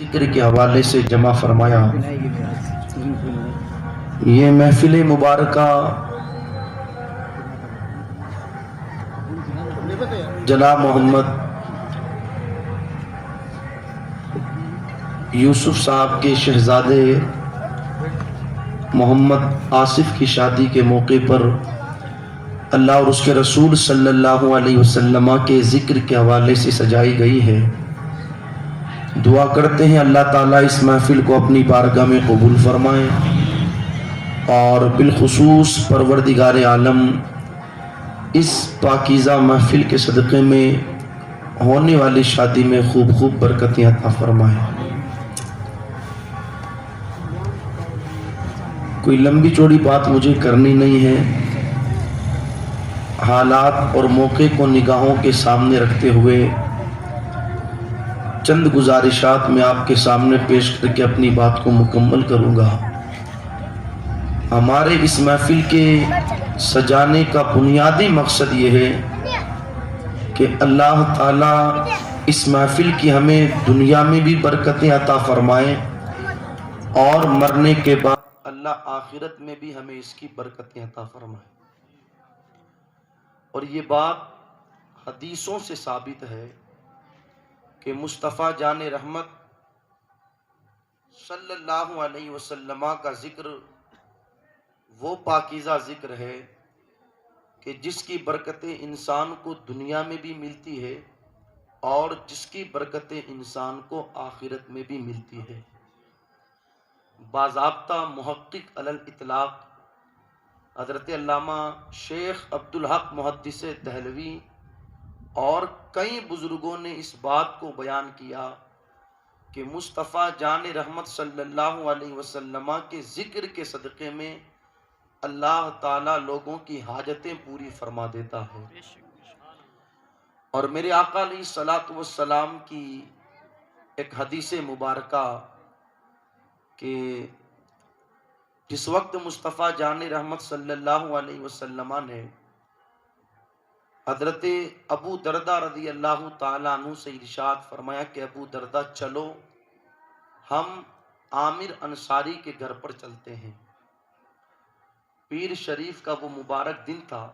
ذکر کے حوالے سے جمع فرمایا۔ یہ محفل مبارکہ جناب محمد یوسف صاحب کے شہزادے محمد آصف کی شادی کے موقع پر اللہ اور اس کے رسول صلی اللہ علیہ وسلم کے ذکر کے حوالے سے سجائی گئی ہے۔ دعا کرتے ہیں اللہ تعالیٰ اس محفل کو اپنی بارگاہ میں قبول فرمائے اور بالخصوص پروردگار عالم اس پاکیزہ محفل کے صدقے میں ہونے والی شادی میں خوب خوب برکتیں عطا فرمائے۔ کوئی لمبی چوڑی بات مجھے کرنی نہیں ہے، حالات اور موقع کو نگاہوں کے سامنے رکھتے ہوئے چند گزارشات میں آپ کے سامنے پیش کر کے اپنی بات کو مکمل کروں گا۔ ہمارے اس محفل کے سجانے کا بنیادی مقصد یہ ہے کہ اللہ تعالیٰ اس محفل کی ہمیں دنیا میں بھی برکتیں عطا فرمائے اور مرنے کے بعد اللہ آخرت میں بھی ہمیں اس کی برکتیں عطا فرمائے۔ اور یہ بات حدیثوں سے ثابت ہے کہ مصطفیٰ جان رحمت صلی اللہ علیہ وسلم کا ذکر وہ پاکیزہ ذکر ہے کہ جس کی برکتیں انسان کو دنیا میں بھی ملتی ہے اور جس کی برکتیں انسان کو آخرت میں بھی ملتی ہے۔ باضابطہ محقق علی الاطلاق حضرت علامہ شیخ عبدالحق محدث دہلوی اور کئی بزرگوں نے اس بات کو بیان کیا کہ مصطفیٰ جان رحمت صلی اللہ علیہ وسلم کے ذکر کے صدقے میں اللہ تعالیٰ لوگوں کی حاجتیں پوری فرما دیتا ہے۔ اور میرے آقا علیہ الصلوۃ والسلام کی ایک حدیث مبارکہ کہ جس وقت مصطفیٰ جان رحمت صلی اللہ علیہ وسلم نے حضرت ابو دردہ رضی اللہ تعالیٰ عنہ سے ارشاد فرمایا کہ ابو دردہ چلو ہم عامر انصاری کے گھر پر چلتے ہیں۔ پیر شریف کا وہ مبارک دن تھا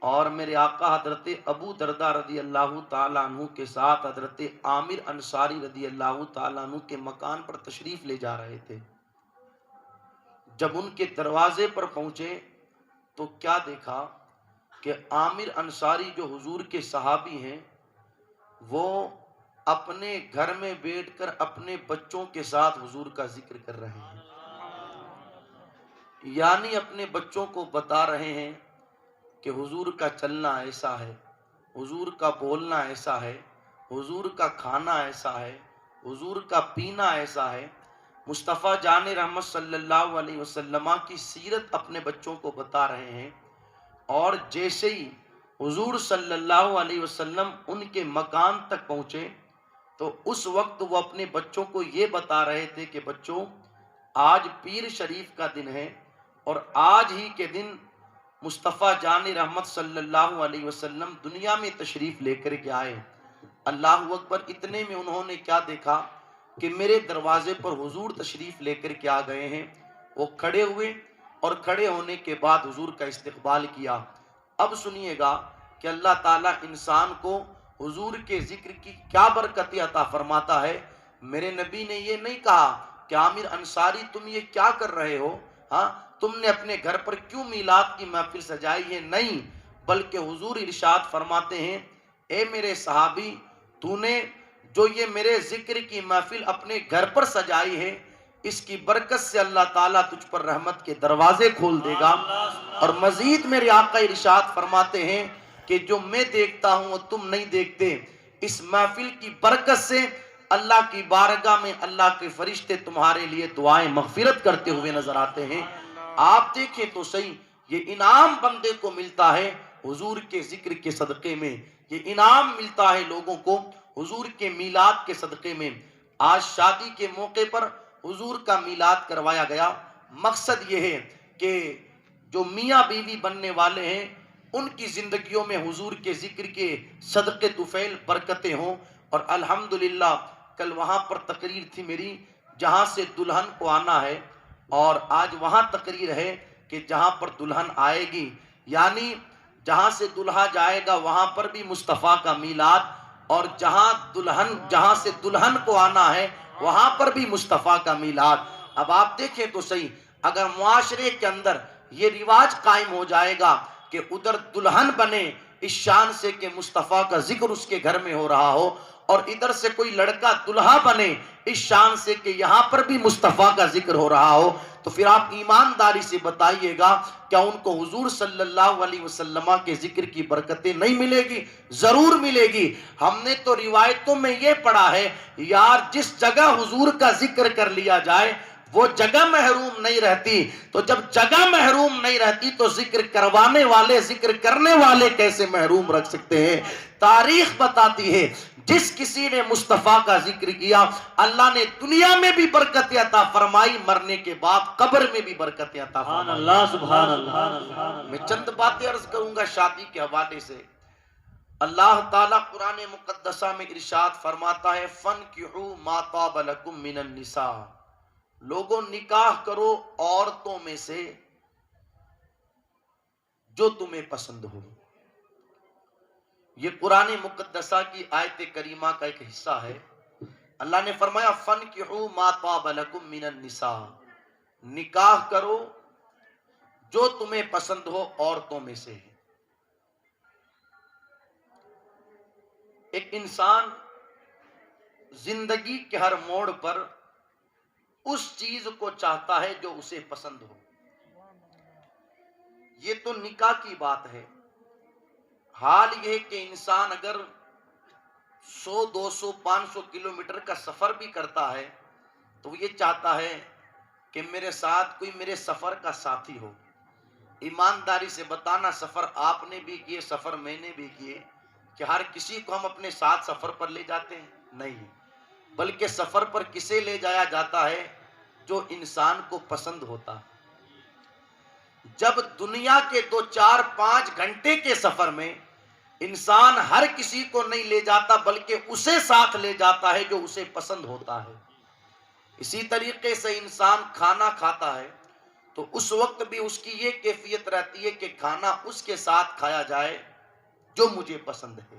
اور میرے آقا حضرت ابو دردہ رضی اللہ تعالیٰ عنہ کے ساتھ حضرت عامر انصاری رضی اللہ تعالیٰ عنہ کے مکان پر تشریف لے جا رہے تھے۔ جب ان کے دروازے پر پہنچے تو کیا دیکھا کہ عامر انصاری جو حضور کے صحابی ہیں وہ اپنے گھر میں بیٹھ کر اپنے بچوں کے ساتھ حضور کا ذکر کر رہے ہیں، یعنی اپنے بچوں کو بتا رہے ہیں کہ حضور کا چلنا ایسا ہے، حضور کا بولنا ایسا ہے، حضور کا کھانا ایسا ہے، حضور کا پینا ایسا ہے۔ مصطفیٰ جان رحمت صلی اللہ علیہ وسلم کی سیرت اپنے بچوں کو بتا رہے ہیں، اور جیسے ہی حضور صلی اللہ علیہ وسلم ان کے مکان تک پہنچے تو اس وقت وہ اپنے بچوں کو یہ بتا رہے تھے کہ بچوں آج پیر شریف کا دن ہے اور آج ہی کے دن مصطفیٰ جان رحمت صلی اللہ علیہ وسلم دنیا میں تشریف لے کر کے آئے۔ اللہ اکبر۔ اتنے میں انہوں نے کیا دیکھا کہ میرے دروازے پر حضور تشریف لے کر کے آ گئے ہیں۔ وہ کھڑے ہوئے اور کھڑے ہونے کے بعد حضور کا استقبال کیا۔ اب سنیے گا کہ اللہ تعالیٰ انسان کو حضور کے ذکر کی کیا برکت عطا فرماتا ہے۔ میرے نبی نے یہ نہیں کہا کہ عامر انصاری تم یہ کیا کر رہے ہو، ہاں تم نے اپنے گھر پر کیوں میلاد کی محفل سجائی ہے، نہیں، بلکہ حضور ارشاد فرماتے ہیں اے میرے صحابی تو نے جو یہ میرے ذکر کی محفل اپنے گھر پر سجائی ہے اس کی برکت سے اللہ تعالیٰ تجھ پر رحمت کے دروازے کھول دے گا۔ اور مزید میرے آقا ارشاد فرماتے ہیں کہ جو میں دیکھتا ہوں وہ تم نہیں دیکھتے، اس محفل کی برکت سے اللہ کی بارگاہ میں اللہ کے فرشتے تمہارے لیے دعائیں مغفرت کرتے ہوئے نظر آتے ہیں۔ آپ دیکھیں تو صحیح، یہ انعام بندے کو ملتا ہے حضور کے ذکر کے صدقے میں، یہ انعام ملتا ہے لوگوں کو حضور کے میلاد کے صدقے میں۔ آج شادی کے موقع پر حضور کا میلاد کروایا گیا۔ مقصد یہ ہے کہ جو میاں بیوی بننے والے ہیں ان کی زندگیوں میں حضور کے ذکر کے صدقے طفیل برکتیں ہوں، اور الحمدللہ کل وہاں پر تقریر تھی میری جہاں سے دلہن کو آنا ہے، اور آج وہاں تقریر ہے کہ جہاں پر دلہن آئے گی، یعنی جہاں سے دلہا جائے گا وہاں پر بھی مصطفیٰ کا میلاد، اور جہاں سے دلہن کو آنا ہے وہاں پر بھی مصطفیٰ کا میلاد۔ اب آپ دیکھیں تو صحیح، اگر معاشرے کے اندر یہ رواج قائم ہو جائے گا کہ ادھر دلہن بنے اس شان سے کہ مصطفیٰ کا ذکر اس کے گھر میں ہو رہا ہو، اور ادھر سے کوئی لڑکا دلہا بنے اس شان سے کہ یہاں پر بھی مصطفیٰ کا ذکر ہو رہا ہو، تو پھر آپ ایمانداری سے بتائیے گا کیا ان کو حضور صلی اللہ علیہ وسلم کے ذکر کی برکتیں نہیں ملے گی؟ ضرور ملے گی۔ ہم نے تو روایتوں میں یہ پڑھا ہے یار جس جگہ حضور کا ذکر کر لیا جائے وہ جگہ محروم نہیں رہتی، تو جب جگہ محروم نہیں رہتی تو ذکر کروانے والے ذکر کرنے والے کیسے محروم رکھ سکتے ہیں؟ تاریخ بتاتی ہے جس کسی نے مصطفیٰ کا ذکر کیا اللہ نے دنیا میں بھی برکت عطا فرمائی، مرنے کے بعد قبر میں بھی برکت عطا فرمائی۔ سبحان اللہ۔ میں چند باتیں عرض کروں گا شادی کے حوالے سے۔ اللہ تعالیٰ قرآن مقدسہ میں ارشاد فرماتا ہے فَانْكِحُوا مَا طَابَ لَكُم مِّنَ النِّسَاءِ، لوگوں نکاح کرو عورتوں میں سے جو تمہیں پسند ہو۔ یہ قرآن مقدسہ کی آیت کریمہ کا ایک حصہ ہے۔ اللہ نے فرمایا فَانْكِحُوا مَا طَابَ لَكُم مِّنَ النِّسَاءِ، نکاح کرو جو تمہیں پسند ہو عورتوں میں سے۔ ایک انسان زندگی کے ہر موڑ پر اس چیز کو چاہتا ہے جو اسے پسند ہو۔ یہ تو نکاح کی بات ہے۔ حال یہ کہ انسان اگر 100 200 500 کلومیٹر کا سفر بھی کرتا ہے تو وہ یہ چاہتا ہے کہ میرے ساتھ کوئی میرے سفر کا ساتھی ہو۔ ایمانداری سے بتانا سفر آپ نے بھی کیے، سفر میں نے بھی کیے، کہ ہر کسی کو ہم اپنے ساتھ سفر پر لے جاتے ہیں؟ نہیں، بلکہ سفر پر کسے لے جایا جاتا ہے؟ جو انسان کو پسند ہوتا۔ جب دنیا کے 2 4 5 گھنٹے کے سفر میں انسان ہر کسی کو نہیں لے جاتا بلکہ اسے ساتھ لے جاتا ہے جو اسے پسند ہوتا ہے۔ اسی طریقے سے انسان کھانا کھاتا ہے تو اس وقت بھی اس کی یہ کیفیت رہتی ہے کہ کھانا اس کے ساتھ کھایا جائے جو مجھے پسند ہے۔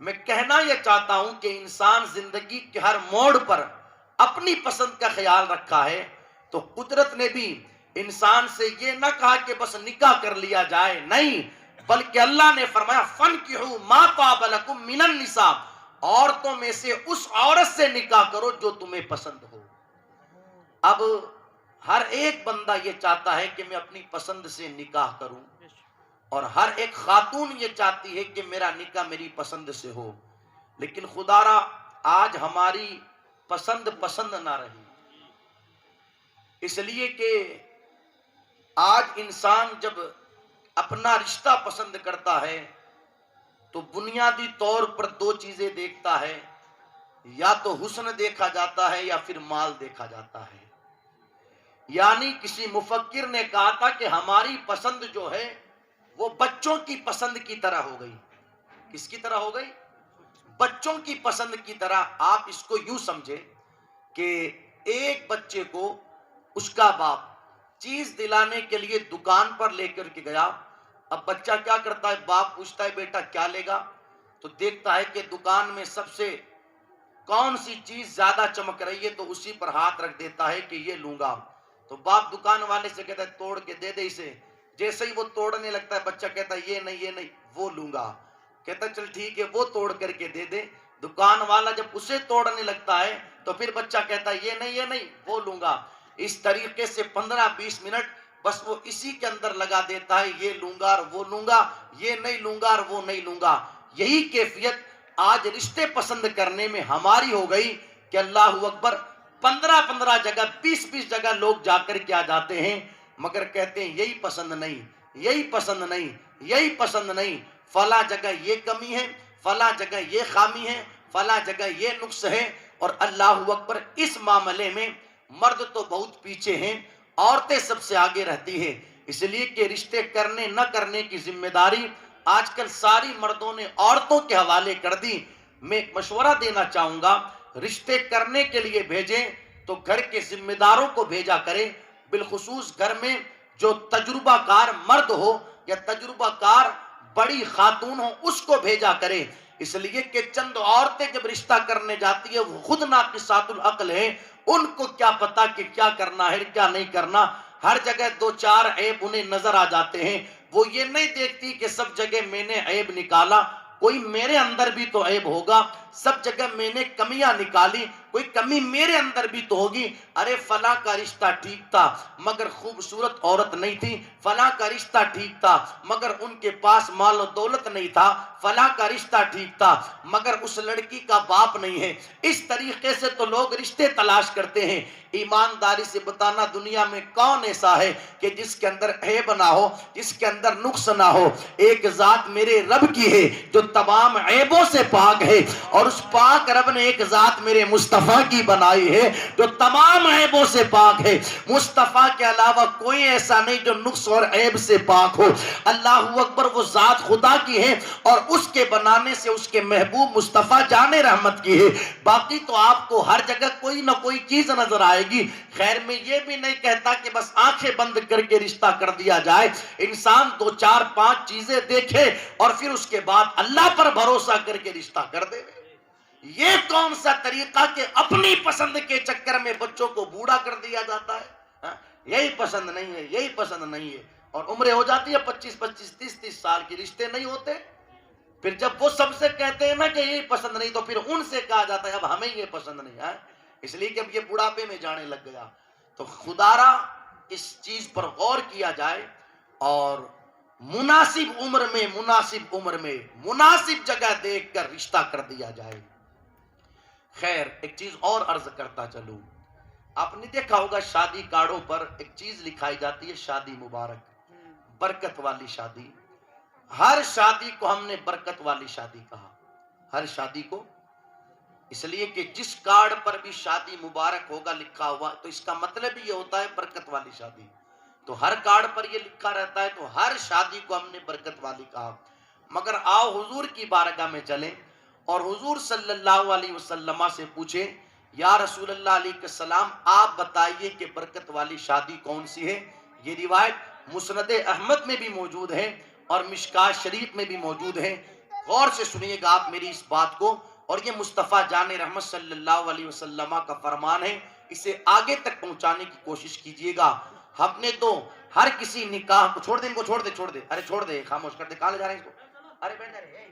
میں کہنا یہ چاہتا ہوں کہ انسان زندگی کے ہر موڑ پر اپنی پسند کا خیال رکھا ہے، تو قدرت نے بھی انسان سے یہ نہ کہا کہ بس نکاح کر لیا جائے، نہیں، بلکہ اللہ نے فرمایا فَانْكِحُوا مَا طَابَ لَكُم مِّنَ النِّسَاءِ، عورتوں میں سے اس عورت سے نکاح کرو جو تمہیں پسند ہو۔ اب ہر ایک بندہ یہ چاہتا ہے کہ میں اپنی پسند سے نکاح کروں، اور ہر ایک خاتون یہ چاہتی ہے کہ میرا نکاح میری پسند سے ہو، لیکن خدا را آج ہماری پسند نہ رہی، اس لیے کہ آج انسان جب اپنا رشتہ پسند کرتا ہے تو بنیادی طور پر 2 چیزیں دیکھتا ہے، یا تو حسن دیکھا جاتا ہے یا پھر مال دیکھا جاتا ہے۔ یعنی کسی مفکر نے کہا تھا کہ ہماری پسند جو ہے وہ بچوں کی پسند کی طرح ہو گئی۔ کس کی طرح ہو گئی؟ بچوں کی پسند کی طرح۔ آپ اس کو یوں سمجھے کہ ایک بچے کو اس کا باپ چیز دلانے کے لیے دکان پر لے کر کے گیا۔ اب بچہ کیا کرتا ہے؟ باپ پوچھتا ہے بیٹا کیا لے گا؟ تو دیکھتا ہے کہ دکان میں سب سے کون سی چیز زیادہ چمک رہی ہے تو اسی پر ہاتھ رکھ دیتا ہے کہ یہ لوں گا۔ تو باپ دکان والے سے کہتا ہے توڑ کے دے دے اسے۔ جیسے ہی وہ توڑنے لگتا ہے بچہ کہتا ہے یہ نہیں وہ لوں گا۔ کہتا ہے چل ٹھیک ہے وہ توڑ کر کے دے دے۔ دکان والا جب اسے توڑنے لگتا ہے تو پھر بچہ کہتا ہے یہ نہیں وہ لوں گا۔ اس طریقے سے 15-20 منٹ بس وہ اسی کے اندر لگا دیتا ہے، یہ لوں گا اور وہ لوں گا، یہ نہیں لوں گا اور وہ نہیں لوں گا۔ یہی کیفیت آج رشتے پسند کرنے میں ہماری ہو گئی کہ اللہ اکبر 15 جگہ 20 جگہ لوگ جا کر کے آ جاتے ہیں، مگر کہتے ہیں یہی پسند نہیں، یہی پسند نہیں، یہی پسند نہیں، فلاں جگہ یہ کمی ہے، فلاں جگہ یہ خامی ہے، فلاں جگہ یہ نقص ہے۔ اور اللہ اکبر اس معاملے میں مرد تو بہت پیچھے ہیں، عورتیں سب سے آگے رہتی ہیں، اس لیے کہ رشتے کرنے نہ کرنے کی ذمہ داری آج کل ساری مردوں نے عورتوں کے حوالے کر دی۔ میں مشورہ دینا چاہوں گا رشتے کرنے کے لیے بھیجیں تو گھر کے ذمہ داروں کو بھیجا کریں، بالخصوص گھر میں جو تجربہ کار مرد ہو یا تجربہ کار بڑی خاتون ہو اس کو بھیجا کریں، اس لیے کہ چند عورتیں جب رشتہ کرنے جاتی ہے وہ خود ناقصات العقل ہیں، ان کو کیا پتا کہ کیا کرنا ہے کیا نہیں کرنا، ہر جگہ دو چار عیب انہیں نظر آ جاتے ہیں، وہ یہ نہیں دیکھتی کہ سب جگہ میں نے عیب نکالا، کوئی میرے اندر بھی تو عیب ہوگا، سب جگہ میں نے کمیاں نکالی، کوئی کمی میرے اندر بھی تو ہوگی، ارے فلاں کا رشتہ ٹھیک تھا مگر خوبصورت عورت نہیں تھی، فلاں کا رشتہ ٹھیک تھا مگر ان کے پاس مال و دولت نہیں تھا، فلاں کا رشتہ ٹھیک تھا مگر اس لڑکی کا باپ نہیں ہے، اس طریقے سے تو لوگ رشتے تلاش کرتے ہیں۔ ایمانداری سے بتانا دنیا میں کون ایسا ہے کہ جس کے اندر عیب نہ ہو، جس کے اندر نقص نہ ہو؟ ایک ذات میرے رب کی ہے جو تمام عیبوں سے پاک ہے، اور اس پاک رب نے ایک ذات میرے مصطفیٰ کی بنائی ہے جو تمام عیبوں سے پاک ہے، مصطفیٰ کے علاوہ کوئی ایسا نہیں جو نقص اور عیب سے پاک ہو۔ اللہ اکبر، وہ ذات خدا کی ہے اور اس کے بنانے سے اس کے محبوب مصطفیٰ جان رحمت کی ہے، باقی تو آپ کو ہر جگہ کوئی نہ کوئی چیز نظر آئے گی۔ خیر میں یہ بھی نہیں کہتا کہ بس آنکھیں بند کر کے رشتہ کر دیا جائے، انسان دو چار پانچ چیزیں دیکھے اور پھر اس کے بعد اللہ پر بھروسہ کر کے رشتہ کر دے۔ یہ کون سا طریقہ کہ اپنی پسند کے چکر میں بچوں کو بوڑھا کر دیا جاتا ہے؟ یہی پسند نہیں ہے، یہی پسند نہیں ہے، اور عمریں ہو جاتی ہے 25 30 سال کی، رشتے نہیں ہوتے۔ پھر جب وہ سب سے کہتے ہیں نا کہ یہ پسند نہیں تو پھر ان سے کہا جاتا ہے اب ہمیں یہ پسند نہیں ہے، اس لیے کہ اب یہ بڑھاپے میں جانے لگ گیا۔ تو خدا را اس چیز پر غور کیا جائے اور مناسب عمر میں مناسب جگہ دیکھ کر رشتہ کر دیا جائے۔ خیر ایک چیز اور عرض کرتا چلوں، آپ نے دیکھا ہوگا شادی کارڈوں پر ایک چیز لکھائی جاتی ہے، شادی مبارک، برکت والی شادی۔ ہر شادی کو ہم نے برکت والی شادی کہا، ہر شادی کو، اس لیے کہ جس کارڈ پر بھی شادی مبارک ہوگا لکھا ہوا تو اس کا مطلب یہ ہوتا ہے برکت والی شادی، تو ہر کارڈ پر یہ لکھا رہتا ہے تو ہر شادی کو ہم نے برکت والی کہا۔ مگر آؤ حضور کی بارگاہ میں چلیں اور حضور صلی اللہ علیہ وسلم سے پوچھیں، یا رسول اللہ علیہ السلام آپ بتائیے کہ برکت والی شادی کون سی ہے؟ یہ روایت مسند احمد میں بھی موجود ہے اور مشکات شریف میں بھی موجود ہے، غور سے سنیے گا آپ میری اس بات کو، اور یہ مصطفیٰ جان رحمت صلی اللہ علیہ وسلم کا فرمان ہے، اسے آگے تک پہنچانے کی کوشش کیجئے گا۔ ہم نے تو ہر کسی نکاح کو چھوڑ دے، ان کو چھوڑ دے، ارے چھوڑ دے، خاموش کر دے، کہاں لے جا رہے ہیں اس کو؟ ارے بیٹھ جا رہے،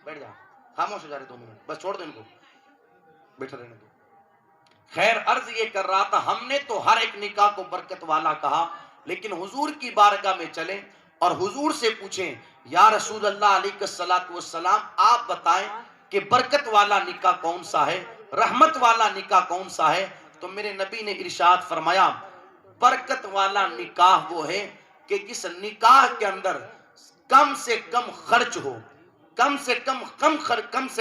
بیٹھ جا، خاموش ہو جا رہے 2 منٹ، بس چھوڑ دے ان کو، بیٹھا رہنے دو۔ خیر عرض یہ کر رہا تھا، ہم نے تو ہر ایک نکاح کو برکت والا کہا، لیکن حضور کی بارگاہ میں چلیں اور حضور سے پوچھیں، یا رسول اللہ علیہ السلام آپ بتائیں کہ برکت والا نکاح کون سا ہے، رحمت والا نکاح کون سا ہے؟ تو میرے نبی نے ارشاد فرمایا، برکت والا نکاح وہ ہے کہ جس نکاح کے اندر کم سے کم خرچ ہو، کم سے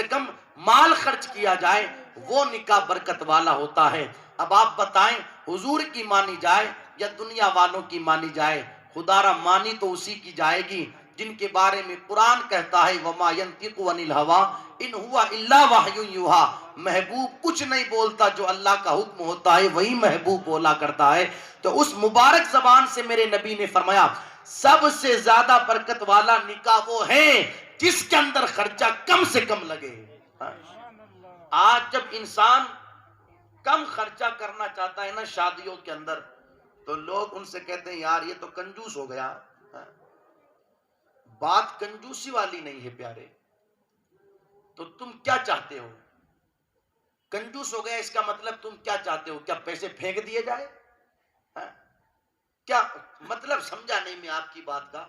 کم مال خرچ کیا جائے، وہ نکاح برکت والا ہوتا ہے۔ اب آپ بتائیں حضور کی مانی جائے یا دنیا والوں کی مانی جائے؟ خدا را مانی تو اسی کی جائے گی جن کے بارے میں قرآن کہتا ہے وَمَا يَنْطِقُ عَنِ الْهَوَىٰ إِنْ هُوَ إِلَّا وَحْيٌ يُوحَىٰ، محبوب کچھ نہیں بولتا، جو اللہ کا حکم ہوتا ہے وہی محبوب بولا کرتا ہے۔ تو اس مبارک زبان سے میرے نبی نے فرمایا سب سے زیادہ برکت والا نکاح وہ ہے جس کے اندر خرچہ کم سے کم لگے۔ آج جب انسان کم خرچہ کرنا چاہتا ہے نا شادیوں کے اندر، تو لوگ ان سے کہتے ہیں یار یہ تو کنجوس ہو گیا۔ بات کنجوسی والی نہیں ہے پیارے، تو تم کیا چاہتے ہو؟ کنجوس ہو گیا اس کا مطلب تم کیا چاہتے ہو؟ کیا پیسے پھینک دیے جائے؟ کیا مطلب سمجھا نہیں میں آپ کی بات کا؟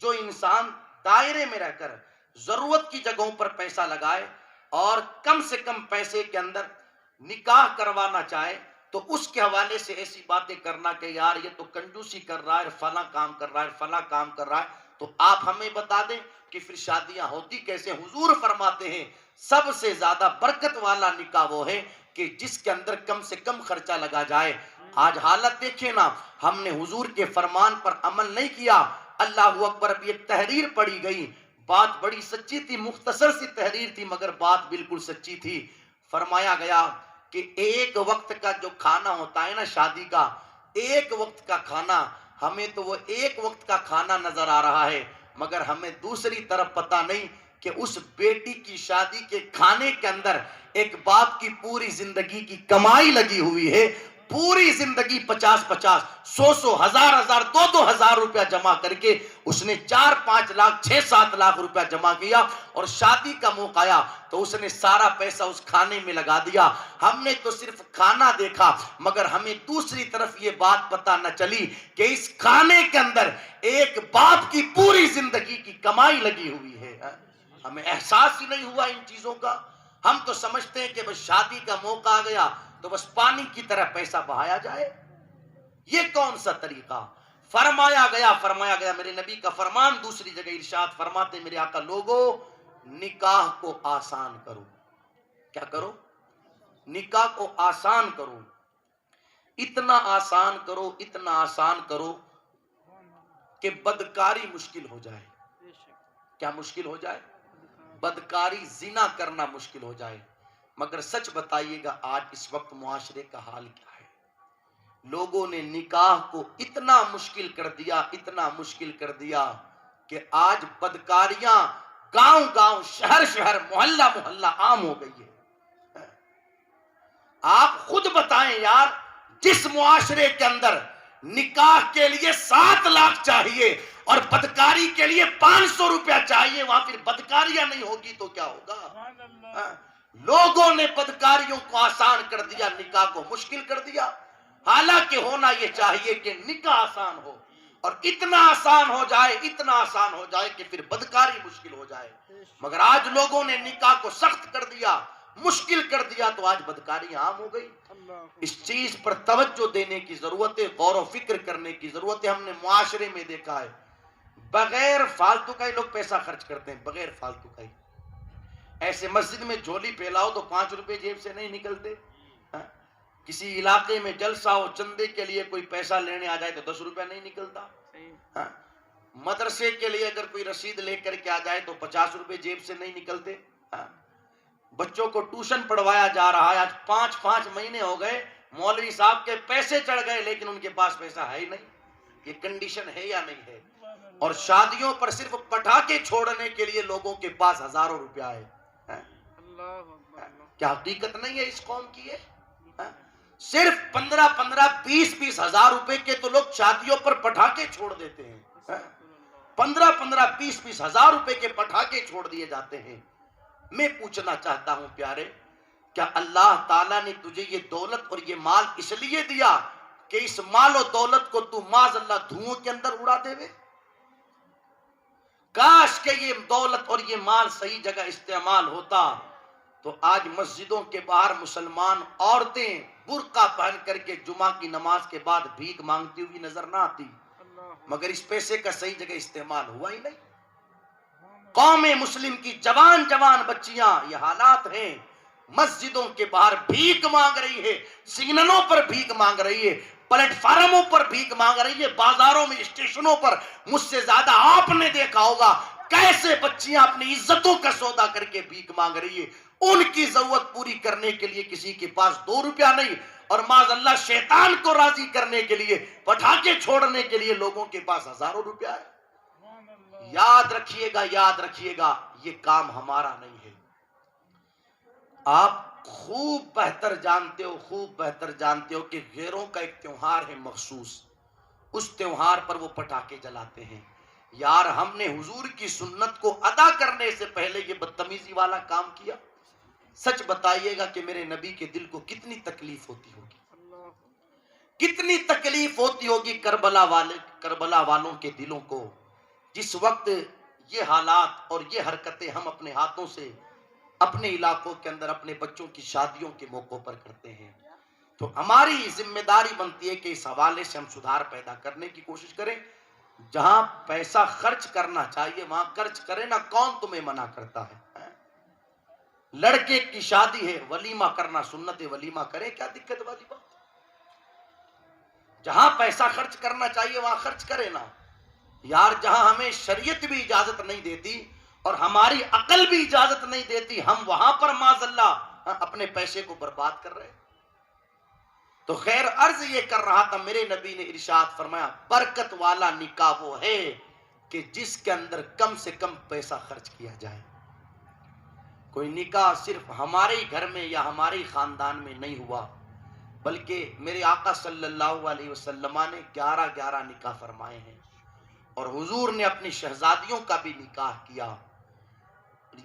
جو انسان دائرے میں رہ کر ضرورت کی جگہوں پر پیسہ لگائے اور کم سے کم پیسے کے اندر نکاح کروانا چاہے، تو اس کے حوالے سے ایسی باتیں کرنا کہ یار یہ تو کنجوسی کر رہا ہے، فلاں کام کر رہا ہے، فلاں کام کر رہا ہے، تو آپ ہمیں بتا دیں کہ پھر شادیاں ہوتی کیسے؟ حضور فرماتے ہیں سب سے زیادہ برکت والا نکاح وہ ہے کہ جس کے اندر کم سے کم خرچہ لگا جائے۔ آج حالت دیکھیں نا، ہم نے حضور کے فرمان پر عمل نہیں کیا، اللہ اکبر، اب یہ تحریر پڑی گئی، بات بڑی سچی تھی، مختصر سی تحریر تھی مگر بات بالکل سچی تھی. فرمایا گیا کہ ایک وقت کا جو کھانا ہوتا ہے نا شادی کا، ایک وقت کا کھانا، ہمیں تو وہ ایک وقت کا کھانا نظر آ رہا ہے مگر ہمیں دوسری طرف پتہ نہیں کہ اس بیٹی کی شادی کے کھانے کے اندر ایک باپ کی پوری زندگی کی کمائی لگی ہوئی ہے. پوری زندگی 50-50 100 ہزار 2,000 روپیہ جمع کر کے اس نے 4-5 لاکھ 6-7 لاکھ روپیہ جمع کیا اور شادی کا موقع آیا تو اس نے سارا پیسہ اس کھانے میں لگا دیا. ہم نے تو صرف کھانا دیکھا مگر ہمیں دوسری طرف یہ بات پتہ نہ چلی کہ اس کھانے کے اندر ایک باپ کی پوری زندگی کی کمائی لگی ہوئی ہے. ہمیں احساس ہی نہیں ہوا ان چیزوں کا. ہم تو سمجھتے ہیں کہ بس شادی کا موقع آ گیا تو بس پانی کی طرح پیسہ بہایا جائے. یہ کون سا طریقہ؟ فرمایا گیا میرے نبی کا فرمان دوسری جگہ ارشاد فرماتے میرے آقا لوگوں نکاح کو آسان کرو. کیا کرو؟ نکاح کو آسان کرو. اتنا آسان کرو، اتنا آسان کرو کہ بدکاری مشکل ہو جائے. کیا مشکل ہو جائے؟ بدکاری، زنا کرنا مشکل ہو جائے. مگر سچ بتائیے گا آج اس وقت معاشرے کا حال کیا ہے؟ لوگوں نے نکاح کو اتنا مشکل کر دیا، اتنا مشکل کر دیا کہ آج بدکاریاں گاؤں گاؤں، شہر شہر، محلہ محلہ عام ہو گئی ہے. آپ خود بتائیں یار، جس معاشرے کے اندر نکاح کے لیے 7 لاکھ چاہیے اور بدکاری کے لیے 500 روپیہ چاہیے، وہاں پھر بدکاریاں نہیں ہوگی تو کیا ہوگا؟ لوگوں نے بدکاریوں کو آسان کر دیا، نکاح کو مشکل کر دیا. حالانکہ ہونا یہ چاہیے کہ نکاح آسان ہو اور اتنا آسان ہو جائے، اتنا آسان ہو جائے کہ پھر بدکاری مشکل ہو جائے. مگر آج لوگوں نے نکاح کو سخت کر دیا، مشکل کر دیا تو آج بدکاری عام ہو گئی. اس چیز پر توجہ دینے کی ضرورت ہے، غور و فکر کرنے کی ضرورت ہے. ہم نے معاشرے میں دیکھا ہے بغیر فالتو کا ہی لوگ پیسہ خرچ کرتے ہیں، بغیر فالتو کا ہی. ایسے مسجد میں جھولی پھیلاؤ تو 5 روپے جیب سے نہیں نکلتے. کسی علاقے میں جلسہ ہو، چندے کے لیے کوئی پیسہ لینے آ جائے تو 10 روپے نہیں نکلتا. مدرسے کے لیے اگر کوئی رسید لے کر کے آ جائے تو 50 روپے جیب سے نہیں نکلتے. بچوں کو ٹیوشن پڑھوایا جا رہا ہے، آج 5 مہینے ہو گئے، مولوی صاحب کے پیسے چڑھ گئے لیکن ان کے پاس پیسہ ہے ہی نہیں. یہ کنڈیشن ہے یا نہیں ہے؟ اور شادیوں پر صرف پٹاخے چھوڑنے کے لیے لوگوں کے پاس ہزاروں روپیہ ہے. کیا حقیقت نہیں ہے اس قوم کی؟ ہے صرف 15-20 ہزار روپے کے تو لوگ شادیوں پر پٹاخے چھوڑ دیتے ہیں. 15-20 ہزار روپے کے پٹاخے چھوڑ دیے جاتے ہیں. میں پوچھنا چاہتا ہوں پیارے، کیا اللہ تعالیٰ نے تجھے یہ دولت اور یہ مال اس لیے دیا کہ اس مال و دولت کو تو معاذ اللہ دھوؤں کے اندر اڑا دے وے؟ کاش کہ یہ دولت اور یہ مال صحیح جگہ استعمال ہوتا تو آج مسجدوں کے باہر مسلمان عورتیں برقع پہن کر کے جمعہ کی نماز کے بعد بھیک مانگتی ہوئی نظر نہ آتی. مگر اس پیسے کا صحیح جگہ استعمال ہوا ہی نہیں. قوم مسلم کی جوان بچیاں یہ حالات ہیں، مسجدوں کے باہر بھیک مانگ رہی ہے، سگنلوں پر بھیک مانگ رہی ہے، پلیٹ فارموں پر بھیک مانگ رہی ہے، بازاروں میں، اسٹیشنوں پر. مجھ سے زیادہ آپ نے دیکھا ہوگا کیسے بچیاں اپنی عزتوں کا سودا کر کے بھیک مانگ رہی ہے. ان کی ضرورت پوری کرنے کے لیے کسی کے پاس 2 روپیہ نہیں اور معاذ اللہ شیطان کو راضی کرنے کے لیے، پٹاخے چھوڑنے کے لیے لوگوں کے پاس ہزاروں روپیہ ہے. یاد رکھیے گا یہ کام ہمارا نہیں ہے. آپ خوب بہتر جانتے ہو کہ غیروں کا ایک تیوہار ہے مخصوص، اس تیوہار پر وہ پٹاخے جلاتے ہیں. یار ہم نے حضور کی سنت کو ادا کرنے سے پہلے یہ بدتمیزی والا کام کیا. سچ بتائیے گا کہ میرے نبی کے دل کو کتنی تکلیف ہوتی ہوگی، کتنی تکلیف ہوتی ہوگی کربلا والوں کے دلوں کو، جس وقت یہ حالات اور یہ حرکتیں ہم اپنے ہاتھوں سے اپنے علاقوں کے اندر اپنے بچوں کی شادیوں کے موقعوں پر کرتے ہیں. تو ہماری ذمہ داری بنتی ہے کہ اس حوالے سے ہم سدھار پیدا کرنے کی کوشش کریں. جہاں پیسہ خرچ کرنا چاہیے وہاں خرچ کریں نا. کون تمہیں منع کرتا ہے؟ لڑکے کی شادی ہے، ولیمہ کرنا سنت ہے، ولیمہ کریں، کیا دقت والی بات؟ جہاں پیسہ خرچ کرنا چاہیے وہاں خرچ کرے نا. یار جہاں ہمیں شریعت بھی اجازت نہیں دیتی اور ہماری عقل بھی اجازت نہیں دیتی، ہم وہاں پر معاذ اللہ اپنے پیسے کو برباد کر رہے. تو خیر عرض یہ کر رہا تھا، میرے نبی نے ارشاد فرمایا برکت والا نکاح وہ ہے کہ جس کے اندر کم سے کم پیسہ خرچ کیا جائے. کوئی نکاح صرف ہمارے گھر میں یا ہمارے خاندان میں نہیں ہوا، بلکہ میرے آقا صلی اللہ علیہ وسلم نے 11 نکاح فرمائے ہیں، اور حضور نے اپنی شہزادیوں کا بھی نکاح کیا.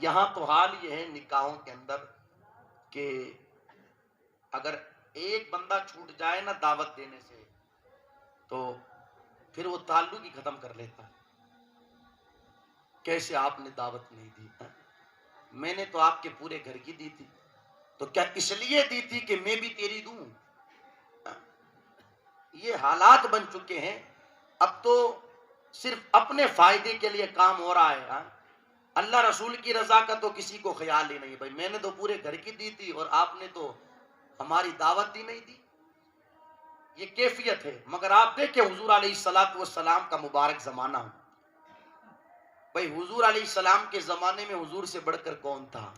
یہاں تو حال یہ ہے نکاحوں کے اندر کہ اگر ایک بندہ چھوٹ جائے نا دعوت دینے سے تو پھر وہ تعلق ہی ختم کر لیتا ہے. کیسے آپ نے دعوت نہیں دی؟ میں نے تو آپ کے پورے گھر کی دی تھی، تو کیا اس لیے دی تھی کہ میں بھی تیری دوں؟ یہ حالات بن چکے ہیں. اب تو صرف اپنے فائدے کے لیے کام ہو رہا ہے. اللہ رسول کی رضا کا تو کسی کو خیال ہی نہیں. بھائی میں نے تو پورے گھر کی دی تھی اور آپ نے تو ہماری دعوت ہی نہیں دی. یہ کیفیت ہے. مگر آپ دیکھیں حضور علیہ الصلوۃ والسلام کا مبارک زمانہ. بھائی حضور علیہ السلام کے زمانے میں حضور سے بڑھ کر کون تھا،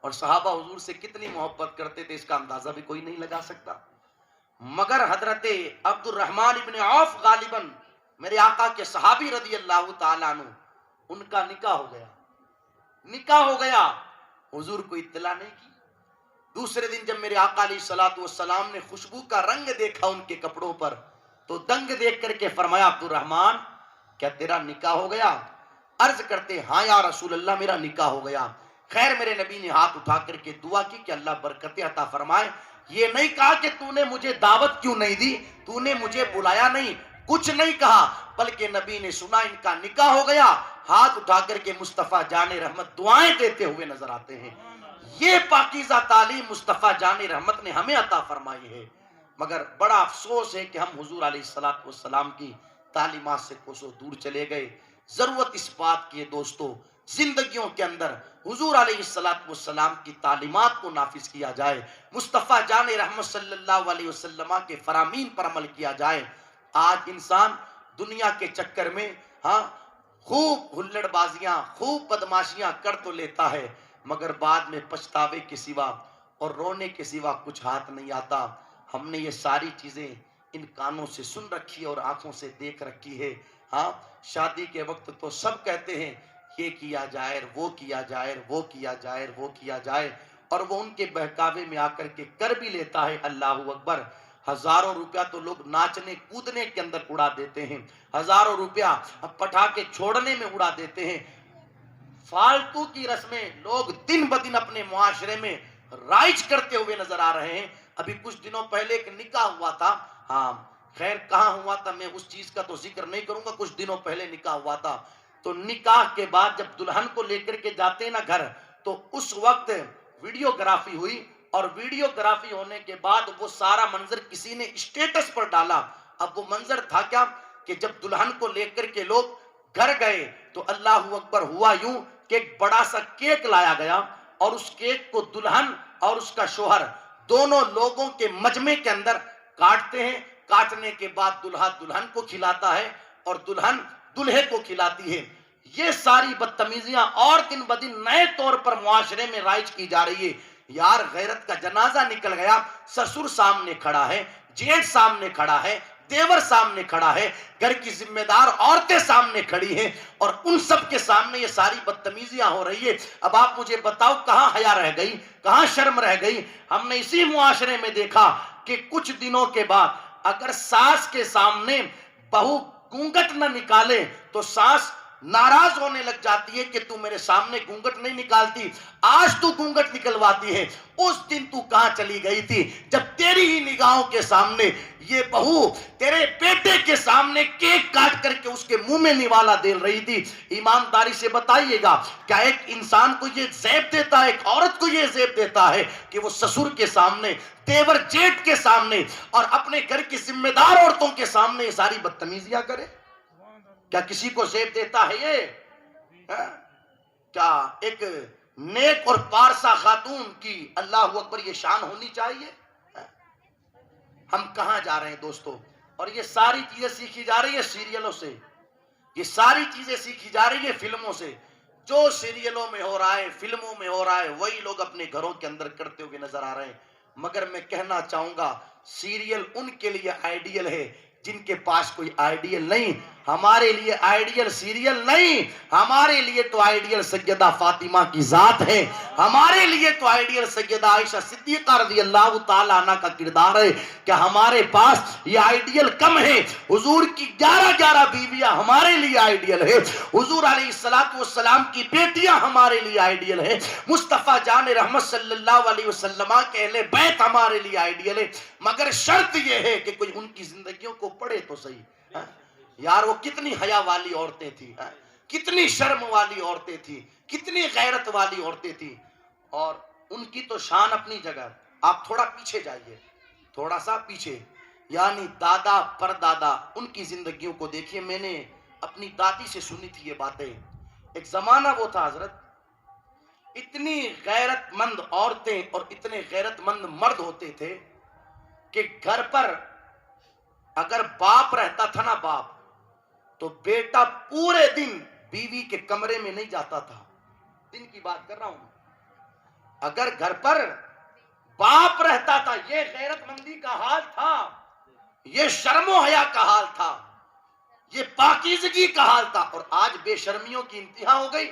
اور صحابہ حضور سے کتنی محبت کرتے تھے، اس کا اندازہ بھی کوئی نہیں لگا سکتا. مگر حضرت عبد الرحمن ابن عوف غالباً میرے آقا کے صحابی رضی اللہ تعالیٰ عنہ، ان کا نکاح ہو گیا. حضور کو اطلاع نہیں کی. دوسرے دن جب میرے آقا علیہ الصلوۃ والسلام نے خوشبو کا رنگ دیکھا ان کے کپڑوں پر تو دنگ دیکھ کر کے فرمایا عبد الرحمن کیا تیرا نکاح ہو گیا؟ عرض کرتے ہاں یا رسول اللہ میرا نکاح ہو گیا. خیر میرے نبی نے ہاتھ اٹھا کر کے دعا کی کہ اللہ برکتیں عطا فرمائے. یہ نہیں کہا کہ تو نے مجھے دعوت کیوں نہیں دی، تو نے مجھے بلایا نہیں، کچھ نہیں کہا، بلکہ نبی نے سنا ان کا نکاح ہو گیا، ہاتھ اٹھا کر کے مصطفیٰ جان رحمت دعائیں دیتے ہوئے نظر آتے ہیں. یہ پاکیزہ تعلیم مصطفیٰ جان رحمت نے ہمیں عطا فرمائی ہے. مگر بڑا افسوس ہے کہ ہم حضور علیہ الصلوۃ والسلام کی تعلیمات سے کوسوں دور چلے گئے. ضرورت اس بات کی ہے دوستو زندگیوں کے اندر حضور علیہ الصلوۃ والسلام کی تعلیمات کو نافذ کیا جائے، مصطفیٰ جان رحمت صلی اللہ علیہ وسلم کے فرامین پر عمل کیا جائے. آج انسان دنیا کے چکر میں خوب ہلڑ بازیاں، خوب بدماشیاں کر تو لیتا ہے، مگر بعد میں پچھتاوے کے سوا اور رونے کے سوا کچھ ہاتھ نہیں آتا. ہم نے یہ ساری چیزیں ان کانوں سے سن رکھی اور آنکھوں سے دیکھ رکھی ہے. شادی کے وقت تو سب کہتے ہیں یہ کیا جائے، وہ کیا جائے، وہ کیا جائے، وہ کیا جائے، اور وہ ان کے بہکاوے میں آ کر کے کر بھی لیتا ہے. اللہ اکبر. ہزاروں روپیہ تو لوگ ناچنے کودنے کے اندر اڑا دیتے ہیں، ہزاروں روپیہ پٹاخے چھوڑنے میں اڑا دیتے ہیں. فالتو کی رسمیں لوگ دن بدن اپنے معاشرے میں رائج کرتے ہوئے نظر آ رہے ہیں. ابھی کچھ دنوں پہلے ایک نکاح ہوا تھا، خیر کہاں ہوا تھا میں اس چیز کا تو ذکر نہیں کروں گا. کچھ دنوں پہلے نکاح ہوا تھا، تو نکاح کے بعد جب دلہن کو لے کر کے جاتے ہیں نا گھر، تو اس وقت ویڈیوگرافی ہوئی، اور ویڈیوگرافی ہونے کے بعد وہ سارا منظر کسی نے اسٹیٹس پر ڈالا. اب وہ منظر تھا کیا کہ جب دلہن کو لے کر کے لوگ گھر گئے تو اللہ اکبر ہوا یوں کہ ایک بڑا سا کیک لایا گیا، اور اس کیک کو دلہن اور اس کا شوہر دونوں لوگوں کے مجمع کے اندر کاٹتے ہیں. کاٹنے کے بعد دلہا دلہن کو کھلاتا ہے اور دلہن دلہے کو کھلاتی ہے. یہ ساری بدتمیزیاں اور دن بدن نئے طور پر معاشرے میں رائج کی جا رہی ہے. یار غیرت کا جنازہ نکل گیا، سسر سامنے کھڑا ہے، جیٹھ سامنے کھڑا ہے، دیور سامنے کھڑا ہے، گھر کی ذمہ دار عورتیں سامنے کھڑی ہیں، اور ان سب کے سامنے یہ ساری بدتمیزیاں ہو رہی ہے. اب آپ مجھے بتاؤ کہاں حیا رہ گئی، کہاں شرم رہ گئی؟ ہم نے اسی معاشرے میں دیکھا کہ کچھ دنوں کے بعد اگر ساس کے سامنے بہو گونگٹ نہ نکالے تو ساس ناراض ہونے لگ جاتی ہے کہ تو میرے سامنے گونگٹ نہیں نکالتی، آج تو گونگٹ نکلواتی ہے. اس دن تو کہاں چلی گئی تھی جب تیری ہی نگاہوں کے سامنے یہ بہو تیرے بیٹے کے سامنے کیک کاٹ کر کے اس کے منہ میں نوالا دے رہی تھی؟ ایمانداری سے بتائیے گا کیا ایک انسان کو یہ زیب دیتا ہے، ایک عورت کو یہ زیب دیتا ہے کہ وہ سسر کے سامنے، دیور جیٹھ کے سامنے اور اپنے گھر کی ذمہ دار عورتوں کے سامنے یہ ساری بدتمیزیاں کرے؟ کیا کسی کو زیب دیتا ہے یہ؟ کیا ایک نیک اور پارسا خاتون کی اللہ اکبر یہ شان ہونی چاہیے؟ ہم کہاں جا رہے ہیں دوستو؟ اور یہ ساری چیزیں سیکھی جا رہی ہے سیریلوں سے، یہ ساری چیزیں سیکھی جا رہی ہے فلموں سے. جو سیریلوں میں ہو رہا ہے، فلموں میں ہو رہا ہے، وہی لوگ اپنے گھروں کے اندر کرتے ہوئے نظر آ رہے ہیں. مگر میں کہنا چاہوں گا سیریل ان کے لیے آئیڈیل ہے جن کے پاس کوئی آئیڈیل نہیں. ہمارے لیے آئیڈیل سیریل نہیں، ہمارے لیے تو آئیڈیل سیدہ فاطمہ کی ذات ہے. ہمارے لیے تو آئیڈیل سیدہ عائشہ صدیقہ رضی اللہ تعالیٰ عنہ کا کردار ہے. کہ ہمارے پاس یہ آئیڈیل کم ہے. حضور کی 11 بیویاں ہمارے لیے آئیڈیل ہے. حضور علیہ السلام کی بیٹیاں ہمارے لیے آئیڈیل ہے. مصطفیٰ جان رحمت صلی اللہ علیہ وسلم کے اہل بیت ہمارے لیے آئیڈیل ہے. مگر شرط یہ ہے کہ کوئی ان کی زندگیوں کو پڑھے تو صحیح. یار وہ کتنی حیا والی عورتیں تھیں، کتنی شرم والی عورتیں تھیں، کتنی غیرت والی عورتیں تھیں. اور ان کی تو شان اپنی جگہ. آپ تھوڑا پیچھے جائیے، تھوڑا سا پیچھے، یعنی دادا پردادا ان کی زندگیوں کو دیکھیے. میں نے اپنی دادی سے سنی تھی یہ باتیں. ایک زمانہ وہ تھا حضرت، اتنی غیرت مند عورتیں اور اتنے غیرت مند مرد ہوتے تھے کہ گھر پر اگر باپ رہتا تھا نا، باپ، تو بیٹا پورے دن بیوی کے کمرے میں نہیں جاتا تھا. دن کی بات کر رہا ہوں. اگر گھر پر باپ رہتا تھا، یہ غیرت مندی کا حال تھا، یہ شرم و حیا کا حال تھا، یہ پاکیزگی کا حال تھا. اور آج بے شرمیوں کی انتہا ہو گئی.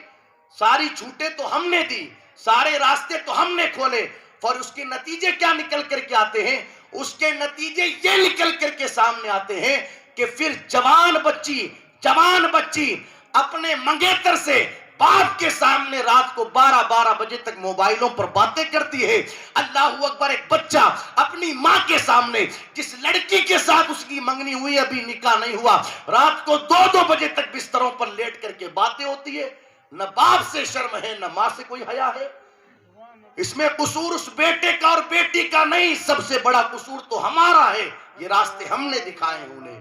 ساری چھوٹیں تو ہم نے دی، سارے راستے تو ہم نے کھولے، اور اس کے نتیجے کیا نکل کر کے آتے ہیں؟ اس کے نتیجے یہ نکل کر کے سامنے آتے ہیں کہ پھر جوان بچی اپنے منگیتر سے باپ کے سامنے رات کو 12 بجے تک موبائلوں پر باتیں کرتی ہے. اللہ اکبر. ایک بچہ اپنی ماں کے سامنے، جس لڑکی کے ساتھ اس کی منگنی ہوئی، ابھی نکاح نہیں ہوا، رات کو 2 بجے تک بستروں پر لیٹ کر کے باتیں ہوتی ہے. نہ باپ سے شرم ہے، نہ ماں سے کوئی حیا ہے. اس میں قصور اس بیٹے کا اور بیٹی کا نہیں، سب سے بڑا قصور تو ہمارا ہے. یہ راستے ہم نے دکھائے ہیں انہیں،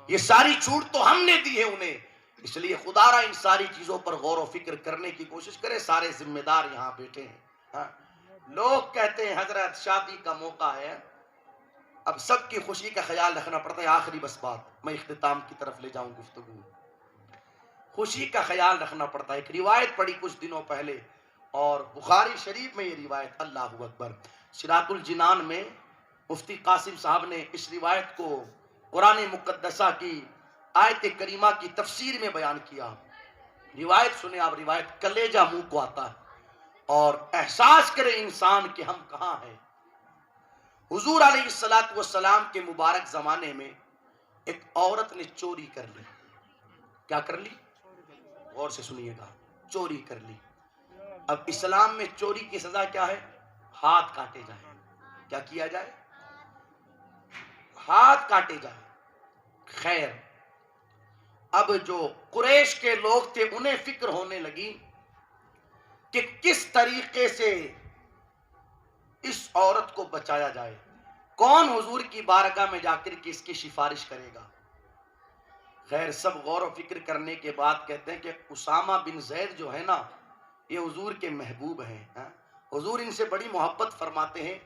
یہ ساری چھوٹ تو ہم نے دی ہے انہیں. اس لیے خدا را ان ساری چیزوں پر غور و فکر کرنے کی کوشش کرے. سارے ذمہ دار یہاں بیٹھے ہیں. لوگ کہتے ہیں حضرت شادی کا موقع ہے، اب سب کی خوشی کا خیال رکھنا پڑتا ہے. آخری بس بات، میں اختتام کی طرف لے جاؤں گفتگو. خوشی کا خیال رکھنا پڑتا ہے. ایک روایت پڑھی کچھ دنوں پہلے، اور بخاری شریف میں یہ روایت، اللہ اکبر، صراط الجنان میں مفتی قاسم صاحب نے اس روایت کو قرآن مقدسہ کی آیت کریمہ کی تفسیر میں بیان کیا. روایت سنیں آپ، روایت کلیجہ منہ کو آتا ہے اور احساس کرے انسان کہ ہم کہاں ہیں. حضور علیہ السلام کے مبارک زمانے میں ایک عورت نے چوری کر لی. کیا کر لی؟ غور سے سنیے گا. چوری کر لی. اب اسلام میں چوری کی سزا کیا ہے؟ ہاتھ کاٹے جائیں. کیا کیا جائے؟ ہاتھ کاٹے جائیں. خیر، اب جو قریش کے لوگ تھے انہیں فکر ہونے لگی کہ کس طریقے سے اس عورت کو بچایا جائے. کون حضور کی بارگاہ میں جا کر کے اس کی سفارش کرے گا؟ خیر، سب غور و فکر کرنے کے بعد کہتے ہیں کہ اسامہ بن زید جو ہے نا، یہ حضور کے محبوب ہیں. حضور ان سے بڑی محبت فرماتے ہیں،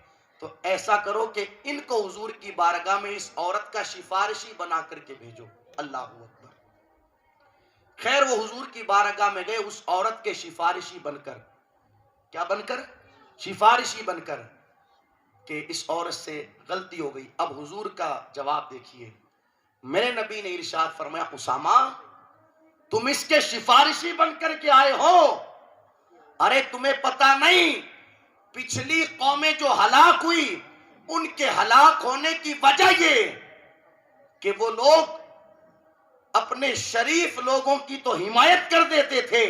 تو ایسا کرو کہ ان کو حضور کی بارگاہ میں اس عورت کا سفارشی بنا کر کے بھیجو. اللہ اکبر. خیر، وہ حضور کی بارگاہ میں گئے اس عورت کے سفارشی بن کر. کیا بن کر؟ سفارشی بن کر، کہ اس عورت سے غلطی ہو گئی. اب حضور کا جواب دیکھیے. میرے نبی نے ارشاد فرمایا، اسامہ تم اس کے سفارشی بن کر کے آئے ہو؟ ارے تمہیں پتا نہیں پچھلی قومیں جو ہلاک ہوئی، ان کے ہلاک ہونے کی وجہ یہ کہ وہ لوگ اپنے شریف لوگوں کی تو حمایت کر دیتے تھے،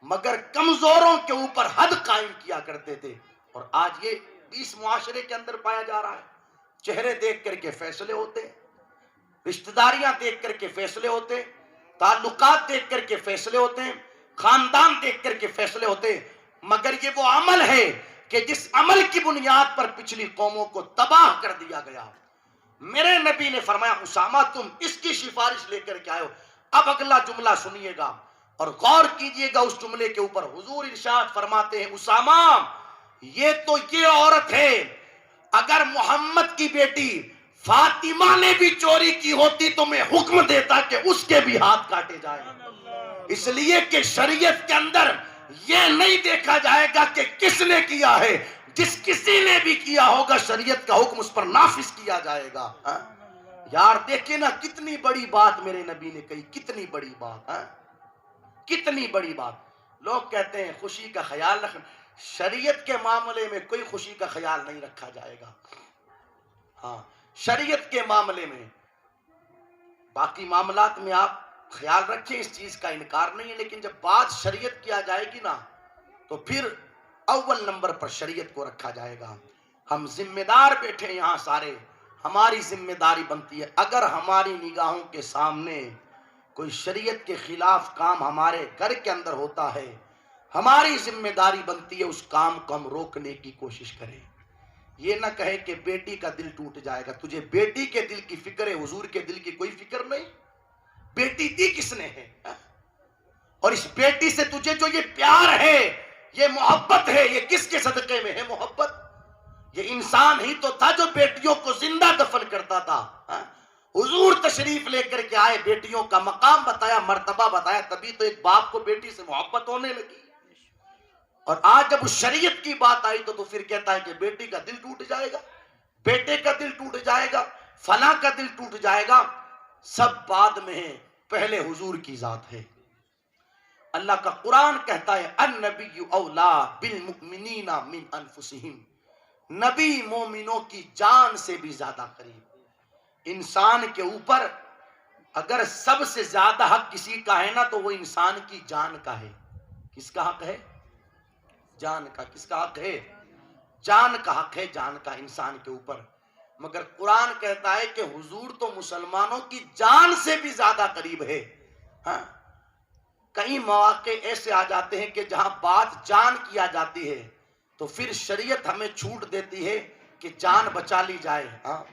مگر کمزوروں کے اوپر حد قائم کیا کرتے تھے. اور آج یہ اس معاشرے کے اندر پایا جا رہا ہے. چہرے دیکھ کر کے فیصلے ہوتے، رشتہ داریاں دیکھ کر کے فیصلے ہوتے، تعلقات دیکھ کر کے فیصلے ہوتے ہیں، خاندان دیکھ کر کے فیصلے ہوتے. مگر یہ وہ عمل ہے کہ جس عمل کی بنیاد پر پچھلی قوموں کو تباہ کر دیا گیا. میرے نبی نے فرمایا، اسامہ تم اس کی سفارش لے کر کے آئے ہو. اب اگلا جملہ سنیے گا اور غور کیجئے گا اس جملے کے اوپر. حضور ارشاد فرماتے ہیں، اسامہ یہ تو یہ عورت ہے، اگر محمد کی بیٹی فاطمہ نے بھی چوری کی ہوتی تو میں حکم دیتا کہ اس کے بھی ہاتھ کاٹے جائیں، اس لیے کہ شریعت کے اندر یہ نہیں دیکھا جائے گا کہ کس نے کیا ہے، جس کسی نے بھی کیا ہوگا شریعت کا حکم اس پر نافذ کیا جائے گا۔ یار دیکھیں نا کتنی بڑی بات میرے نبی نے کہی، کتنی بڑی بات، کتنی بڑی بات۔ لوگ کہتے ہیں خوشی کا خیال رکھنا، شریعت کے معاملے میں کوئی خوشی کا خیال نہیں رکھا جائے گا۔ ہاں شریعت کے معاملے میں، باقی معاملات میں آپ خیال رکھیں، اس چیز کا انکار نہیں ہے، لیکن جب بات شریعت کیا جائے گی نا تو پھر اول نمبر پر شریعت کو رکھا جائے گا۔ ہم ذمہ دار بیٹھے ہیں یہاں سارے، ہماری ذمہ داری بنتی ہے اگر ہماری نگاہوں کے سامنے کوئی شریعت کے خلاف کام ہمارے گھر کے اندر ہوتا ہے، ہماری ذمہ داری بنتی ہے اس کام کو ہم روکنے کی کوشش کریں۔ یہ نہ کہے کہ بیٹی کا دل ٹوٹ جائے گا، تجھے بیٹی کے دل کی فکر ہے، حضور کے دل کی کوئی فکر نہیں۔ بیٹی دی کس نے ہے، اور اس بیٹی سے تجھے جو یہ پیار ہے، یہ محبت ہے، یہ کس کے صدقے میں ہے محبت؟ یہ انسان ہی تو تھا جو بیٹیوں کو زندہ دفن کرتا تھا۔ حضور تشریف لے کر کے آئے، بیٹیوں کا مقام بتایا، مرتبہ بتایا، تبھی تو ایک باپ کو بیٹی سے محبت ہونے لگی۔ اور آج جب اس شریعت کی بات آئی تو پھر کہتا ہے کہ بیٹی کا دل ٹوٹ جائے گا، بیٹے کا دل ٹوٹ جائے گا، فلاں کا دل ٹوٹ جائے گا۔ سب بعد میں ہے، پہلے حضور کی ذات ہے۔ اللہ کا قرآن کہتا ہے النبی اولا بالمؤمنین من انفسہم، نبی مومنوں کی جان سے بھی زیادہ قریب۔ انسان کے اوپر اگر سب سے زیادہ حق کسی کا ہے نا تو وہ انسان کی جان کا ہے۔ کس کا حق ہے؟ جان کا۔ کس کا حق ہے؟ جان کا حق ہے، جان کا انسان کے اوپر۔ مگر قرآن کہتا ہے کہ حضور تو مسلمانوں کی جان سے بھی زیادہ قریب ہے۔ ہاں کئی مواقع ایسے آ جاتے ہیں کہ جہاں بات جان کیا جاتی ہے تو پھر شریعت ہمیں چھوٹ دیتی ہے کہ جان بچا لی جائے، ہاں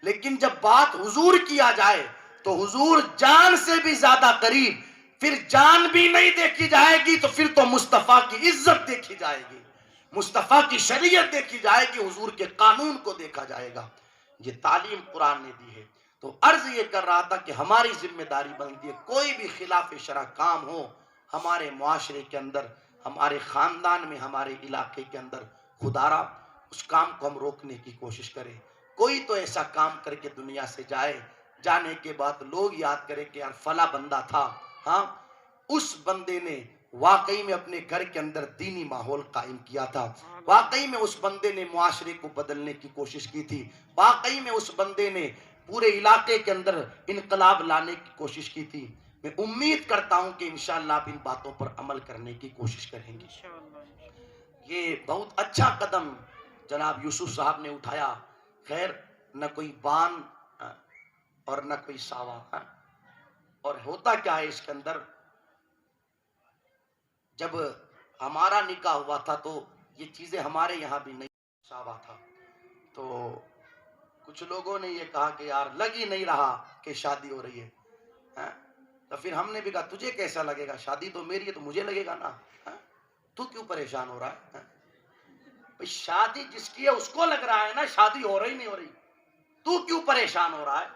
لیکن جب بات حضور کیا جائے تو حضور جان سے بھی زیادہ قریب۔ پھر جان بھی نہیں دیکھی جائے گی تو پھر تو مصطفیٰ کی عزت دیکھی جائے گی، مصطفیٰ کی شریعت دیکھی جائے گی، حضور کے قانون کو دیکھا جائے گا۔ یہ تعلیم قرآن نے دی ہے۔ تو عرض یہ کر رہا تھا کہ ہماری ذمہ داری بنتی ہے کوئی بھی خلاف شرع کام ہو ہمارے معاشرے کے اندر، ہمارے خاندان میں، ہمارے علاقے کے اندر، خدا را اس کام کو ہم روکنے کی کوشش کریں۔ کوئی تو ایسا کام کر کے دنیا سے جائے، جانے کے بعد لوگ یاد کریں کہ یار فلاں بندہ تھا، ہاں اس بندے نے واقعی میں اپنے گھر کے اندر دینی ماحول قائم کیا تھا، واقعی میں اس بندے نے معاشرے کو بدلنے کی کوشش کی تھی، واقعی میں اس بندے نے پورے علاقے کے اندر انقلاب لانے کی کوشش کی تھی۔ میں امید کرتا ہوں کہ انشاءاللہ آپ ان باتوں پر عمل کرنے کی کوشش کریں گے۔ یہ بہت اچھا قدم جناب یوسف صاحب نے اٹھایا۔ خیر نہ کوئی بان اور نہ کوئی ساوا، اور ہوتا کیا ہے اس کے اندر، جب ہمارا نکاح ہوا تھا تو یہ چیزیں ہمارے یہاں بھی نہیں ساوا تھا، تو کچھ لوگوں نے یہ کہا کہ یار لگ ہی نہیں رہا کہ شادی ہو رہی ہے، تو پھر ہم نے بھی کہا تجھے کیسا لگے گا، شادی تو میری ہے تو مجھے لگے گا نا، تو کیوں پریشان ہو رہا ہے؟ بھئی شادی جس کی ہے اس کو لگ رہا ہے نا، شادی ہو رہی نہیں ہو رہی، تو کیوں پریشان ہو رہا ہے؟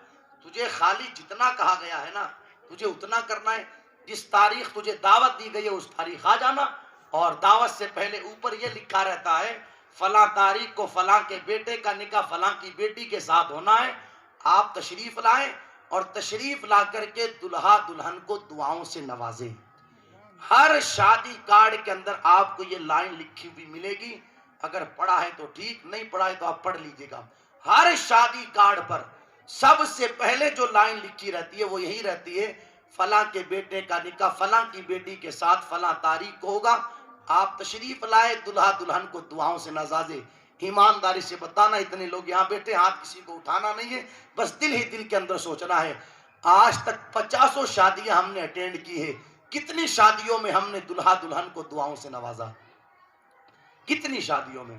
تجھے خالی جتنا کہا گیا ہے نا تجھے اتنا کرنا ہے، جس تاریخ تجھے دعوت دی گئی ہے اس تاریخ آ جانا، اور دعوت سے پہلے اوپر یہ لکھا رہتا ہے فلاں تاریخ کو فلاں کے بیٹے کا نکاح فلاں کی بیٹی کے ساتھ ہونا ہے، آپ تشریف لائیں اور تشریف لا کر کے دلہا دلہن کو دعاؤں سے نوازیں۔ ہر شادی کارڈ کے اندر آپ کو یہ لائن لکھی ہوئی ملے گی، اگر پڑھا ہے تو ٹھیک، نہیں پڑھا ہے تو آپ پڑھ لیجئے گا۔ ہر شادی کارڈ پر سب سے پہلے جو لائن لکھی رہتی ہے وہ یہی رہتی ہے فلاں کے بیٹے کا نکاح فلاں کی بیٹی کے ساتھ فلاں تاریخ کو ہوگا، آپ تشریف لائے، دلہا دلہن کو دعاؤں سے نوازے۔ ایمانداری سے بتانا، اتنے لوگ یہاں بیٹھے، ہاتھ کسی کو اٹھانا نہیں ہے، بس دل ہی دل کے اندر سوچنا ہے۔ آج تک 50 شادیاں ہم نے اٹینڈ کی ہے، کتنی شادیوں میں ہم نے دلہا دلہن کو دعاؤں سے نوازا، کتنی شادیوں میں؟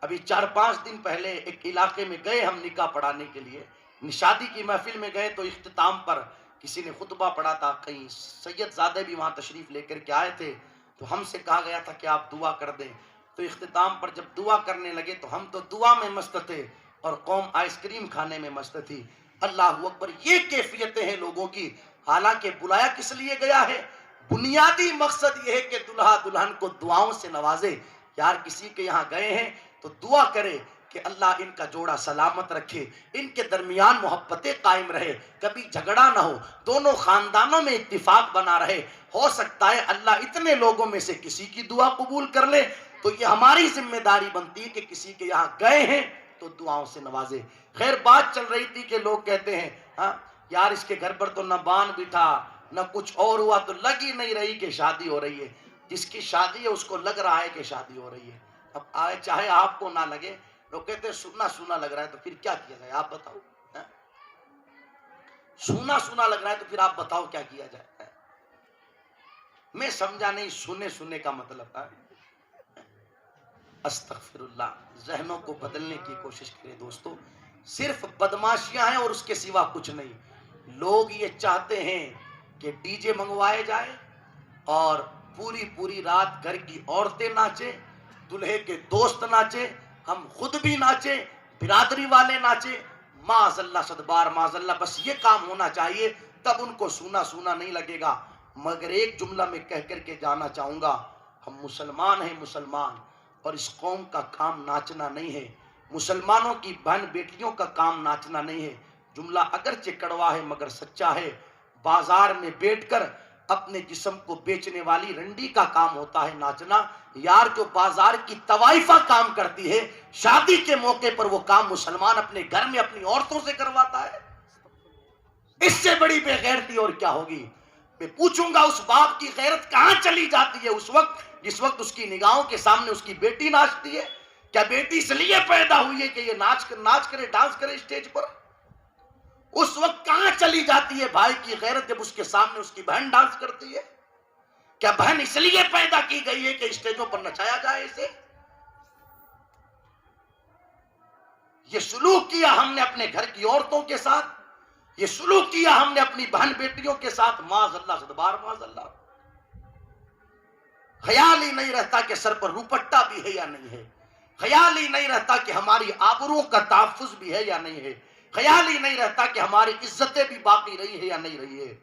ابھی 4-5 دن پہلے ایک علاقے میں گئے ہم نکاح پڑھانے کے لیے، شادی کی محفل میں گئے تو اختتام پر کسی نے خطبہ پڑھا تھا، کہیں سید زادے بھی وہاں تشریف لے کر کے آئے تھے، تو ہم سے کہا گیا تھا کہ آپ دعا کر دیں، تو اختتام پر جب دعا کرنے لگے تو ہم تو دعا میں مست تھے، اور قوم آئس کریم کھانے میں مست تھی. اللہ اکبر. یہ کیفیتیں ہیں لوگوں کی. حالانکہ بلایا کس لیے گیا ہے؟ بنیادی مقصد یہ ہے کہ دلہا دلہن کو دعاؤں سے نوازے. یار کسی کے یہاں گئے ہیں تو دعا کرے کہ اللہ ان کا جوڑا سلامت رکھے، ان کے درمیان محبتیں قائم رہے، کبھی جھگڑا نہ ہو، دونوں خاندانوں میں اتفاق بنا رہے. ہو سکتا ہے اللہ اتنے لوگوں میں سے کسی کی دعا قبول کر لے. تو یہ ہماری ذمہ داری بنتی ہے کہ کسی کے یہاں گئے ہیں تو دعاؤں سے نوازے. خیر بات چل رہی تھی کہ لوگ کہتے ہیں ہاں یار اس کے گھر پر تو نہ بان بٹھا نہ کچھ اور ہوا، تو لگ ہی نہیں رہی کہ شادی ہو رہی ہے. جس کی شادی ہے اس کو لگ رہا ہے کہ شادی ہو رہی ہے. اب چاہے آپ کو نہ لگے، لوگ کہتے ہیں سونا سونا لگ رہا ہے، تو پھر کیا کیا جائے آپ بتاؤ. سونا سونا لگ رہا ہے تو پھر آپ بتاؤ کیا کیا جائے. میں سمجھا نہیں سنے سنے کا مطلب ہے. استغفر اللہ. ذہنوں کو بدلنے کی کوشش کریں دوستو. صرف بدماشیاں ہیں اور اس کے سوا کچھ نہیں. لوگ یہ چاہتے ہیں کہ ڈی جے منگوائے جائے اور پوری رات گھر کی عورتیں ناچے، دلہے کے دوست ناچے، ہم خود بھی ناچے، برادری والے ناچے. معاذ اللہ صدبار معاذ اللہ. بس یہ کام ہونا چاہیے تب ان کو سونا سونا نہیں لگے گا. مگر ایک جملہ میں کہہ کر کے جانا چاہوں گا، ہم مسلمان ہیں مسلمان، اور اس قوم کا کام ناچنا نہیں ہے. مسلمانوں کی بہن بیٹیوں کا کام ناچنا نہیں ہے. جملہ اگرچہ کڑوا ہے مگر سچا ہے. بازار میں بیٹھ کر اپنے جسم کو بیچنے والی رنڈی کا کام ہوتا ہے ناچنا. یار جو بازار کی طوائفہ کام کرتی ہے، شادی کے موقع پر وہ کام مسلمان اپنے گھر میں اپنی عورتوں سے کرواتا ہے. اس سے بڑی بے غیرتی اور کیا ہوگی؟ میں پوچھوں گا اس باپ کی غیرت کہاں چلی جاتی ہے اس وقت جس وقت اس کی نگاہوں کے سامنے اس کی بیٹی ناچتی ہے؟ کیا بیٹی اس لیے پیدا ہوئی ہے کہ یہ ناچ کرے ڈانس کرے اسٹیج پر؟ اس وقت کہاں چلی جاتی ہے بھائی کی غیرت جب اس کے سامنے اس کی بہن ڈانس کرتی ہے؟ کیا بہن اس لیے پیدا کی گئی ہے کہ اسٹیجوں پر نچایا جائے اسے؟ یہ سلوک کیا ہم نے اپنے گھر کی عورتوں کے ساتھ، یہ سلوک کیا ہم نے اپنی بہن بیٹیوں کے ساتھ. معاذ اللہ صدبار معاذ اللہ. خیال ہی نہیں رہتا کہ سر پر روپٹا بھی ہے یا نہیں ہے. خیال ہی نہیں رہتا کہ ہماری آبرو کا تحفظ بھی ہے یا نہیں ہے. خیال ہی نہیں رہتا کہ ہماری عزتیں بھی باقی رہی ہے یا نہیں رہی ہے.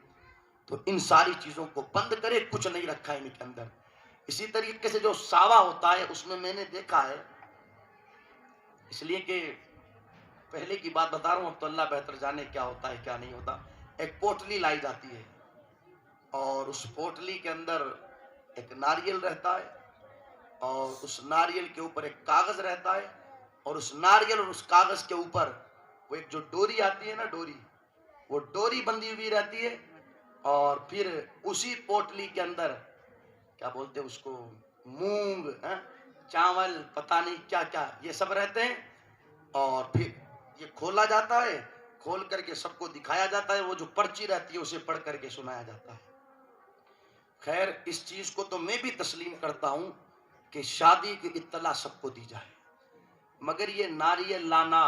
تو ان ساری چیزوں کو بند کرے. کچھ نہیں رکھا ہے ان کے اندر. اسی طریقے سے جو ساوا ہوتا ہے اس میں نے دیکھا ہے، اس لیے کہ پہلے کی بات بتا رہا ہوں، اب تو اللہ بہتر جانے کیا ہوتا ہے کیا نہیں ہوتا. ایک پوٹلی لائی جاتی ہے اور اس پوٹلی کے اندر ایک ناریل رہتا ہے اور اس ناریل کے اوپر ایک کاغذ رہتا ہے اور اس ناریل اور اس کاغذ کے اوپر وہ ایک جو ڈوری آتی ہے نا، وہ ڈوری بندھی ہوئی رہتی ہے. اور پھر اسی پوٹلی کے اندر کیا بولتے ہیں اس کو، مونگ، چاول، پتہ نہیں کیا کیا یہ سب رہتے ہیں. اور پھر یہ کھولا جاتا ہے، کھول کر کے سب کو دکھایا جاتا ہے. وہ جو پرچی رہتی ہے اسے پڑھ کر کے سنایا جاتا ہے. خیر اس چیز کو تو میں بھی تسلیم کرتا ہوں کہ شادی کی اطلاع سب کو دی جائے، مگر یہ ناریل لانا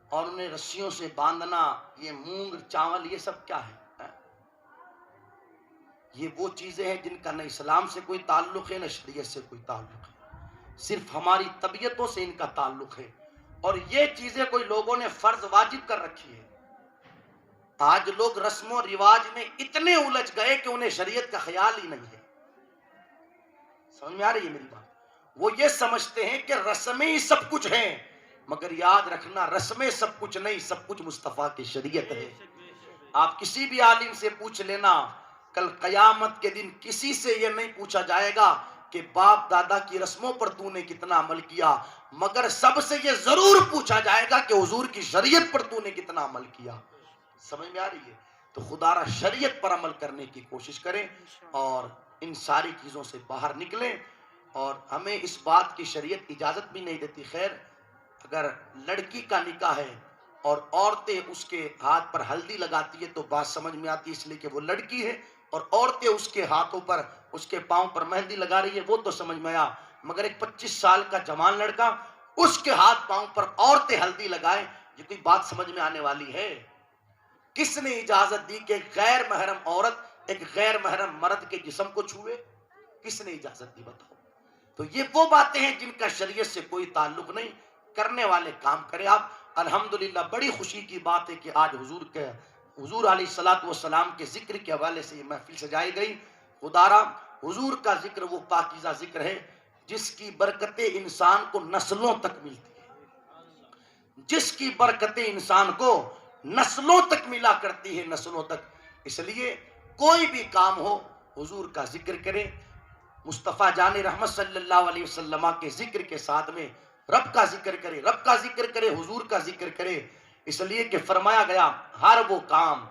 اور انہیں رسیوں سے باندھنا، یہ مونگ چاول، یہ سب کیا ہے؟ یہ وہ چیزیں ہیں جن کا نہ اسلام سے کوئی تعلق ہے نہ شریعت سے کوئی تعلق ہے. صرف ہماری طبیعتوں سے ان کا تعلق ہے. اور یہ چیزیں کوئی لوگوں نے فرض واجب کر رکھی ہے. آج لوگ رسم و رواج میں اتنے الجھ گئے کہ انہیں شریعت کا خیال ہی نہیں ہے. سمجھ میں آ رہی ہے میری بات؟ وہ یہ سمجھتے ہیں کہ رسمیں ہی سب کچھ ہیں، مگر یاد رکھنا رسمیں سب کچھ نہیں، سب کچھ مصطفیٰ کی شریعت ہے. آپ کسی بھی عالم سے پوچھ لینا، کل قیامت کے دن کسی سے یہ نہیں پوچھا جائے گا کہ باپ دادا کی رسموں پر تو نے کتنا عمل کیا، مگر سب سے یہ ضرور پوچھا جائے گا کہ حضور کی شریعت پر تو نے کتنا عمل کیا. سمجھ میں آ رہی ہے؟ تو خدا را شریعت پر عمل کرنے کی کوشش کریں اور ان ساری چیزوں سے باہر نکلیں. اور ہمیں اس بات کی شریعت اجازت بھی نہیں دیتی. خیر اگر لڑکی کا نکاح ہے اور عورتیں اس کے ہاتھ پر ہلدی لگاتی ہے تو بات سمجھ میں آتی ہے، اس لیے کہ وہ لڑکی ہے، اور عورتیں اس کے ہاتھوں پر اس کے پاؤں پر مہندی لگا رہی ہے، وہ تو سمجھ میں آیا. مگر ایک 25 سال کا جوان لڑکا اس کے ہاتھ پاؤں پر عورتیں ہلدی لگائیں، یہ کوئی بات سمجھ میں آنے والی ہے؟ کس نے اجازت دی کہ ایک غیر محرم عورت ایک غیر محرم مرد کے جسم کو چھوئے؟ کس نے اجازت دی بتاؤ؟ تو یہ وہ باتیں ہیں جن کا شریعت سے کوئی تعلق نہیں. کرنے والے کام کرے آپ. الحمدللہ بڑی خوشی کی بات ہے کہ آج حضور علیہ الصلوۃ والسلام کے ذکر کے حوالے سے یہ محفل سجائی گئی. خدارا حضور کا ذکر وہ پاکیزہ ذکر ہے جس کی برکتیں انسان کو نسلوں تک ملتی ہے, جس کی برکتیں انسان کو نسلوں تک ملا کرتی ہے, نسلوں تک. اس لیے کوئی بھی کام ہو حضور کا ذکر کرے, مصطفیٰ جان رحمت صلی اللہ علیہ وسلم کے ذکر کے ساتھ میں رب کا ذکر کرے, رب کا ذکر کرے, حضور کا ذکر کرے. اس لیے کہ فرمایا گیا ہر وہ کام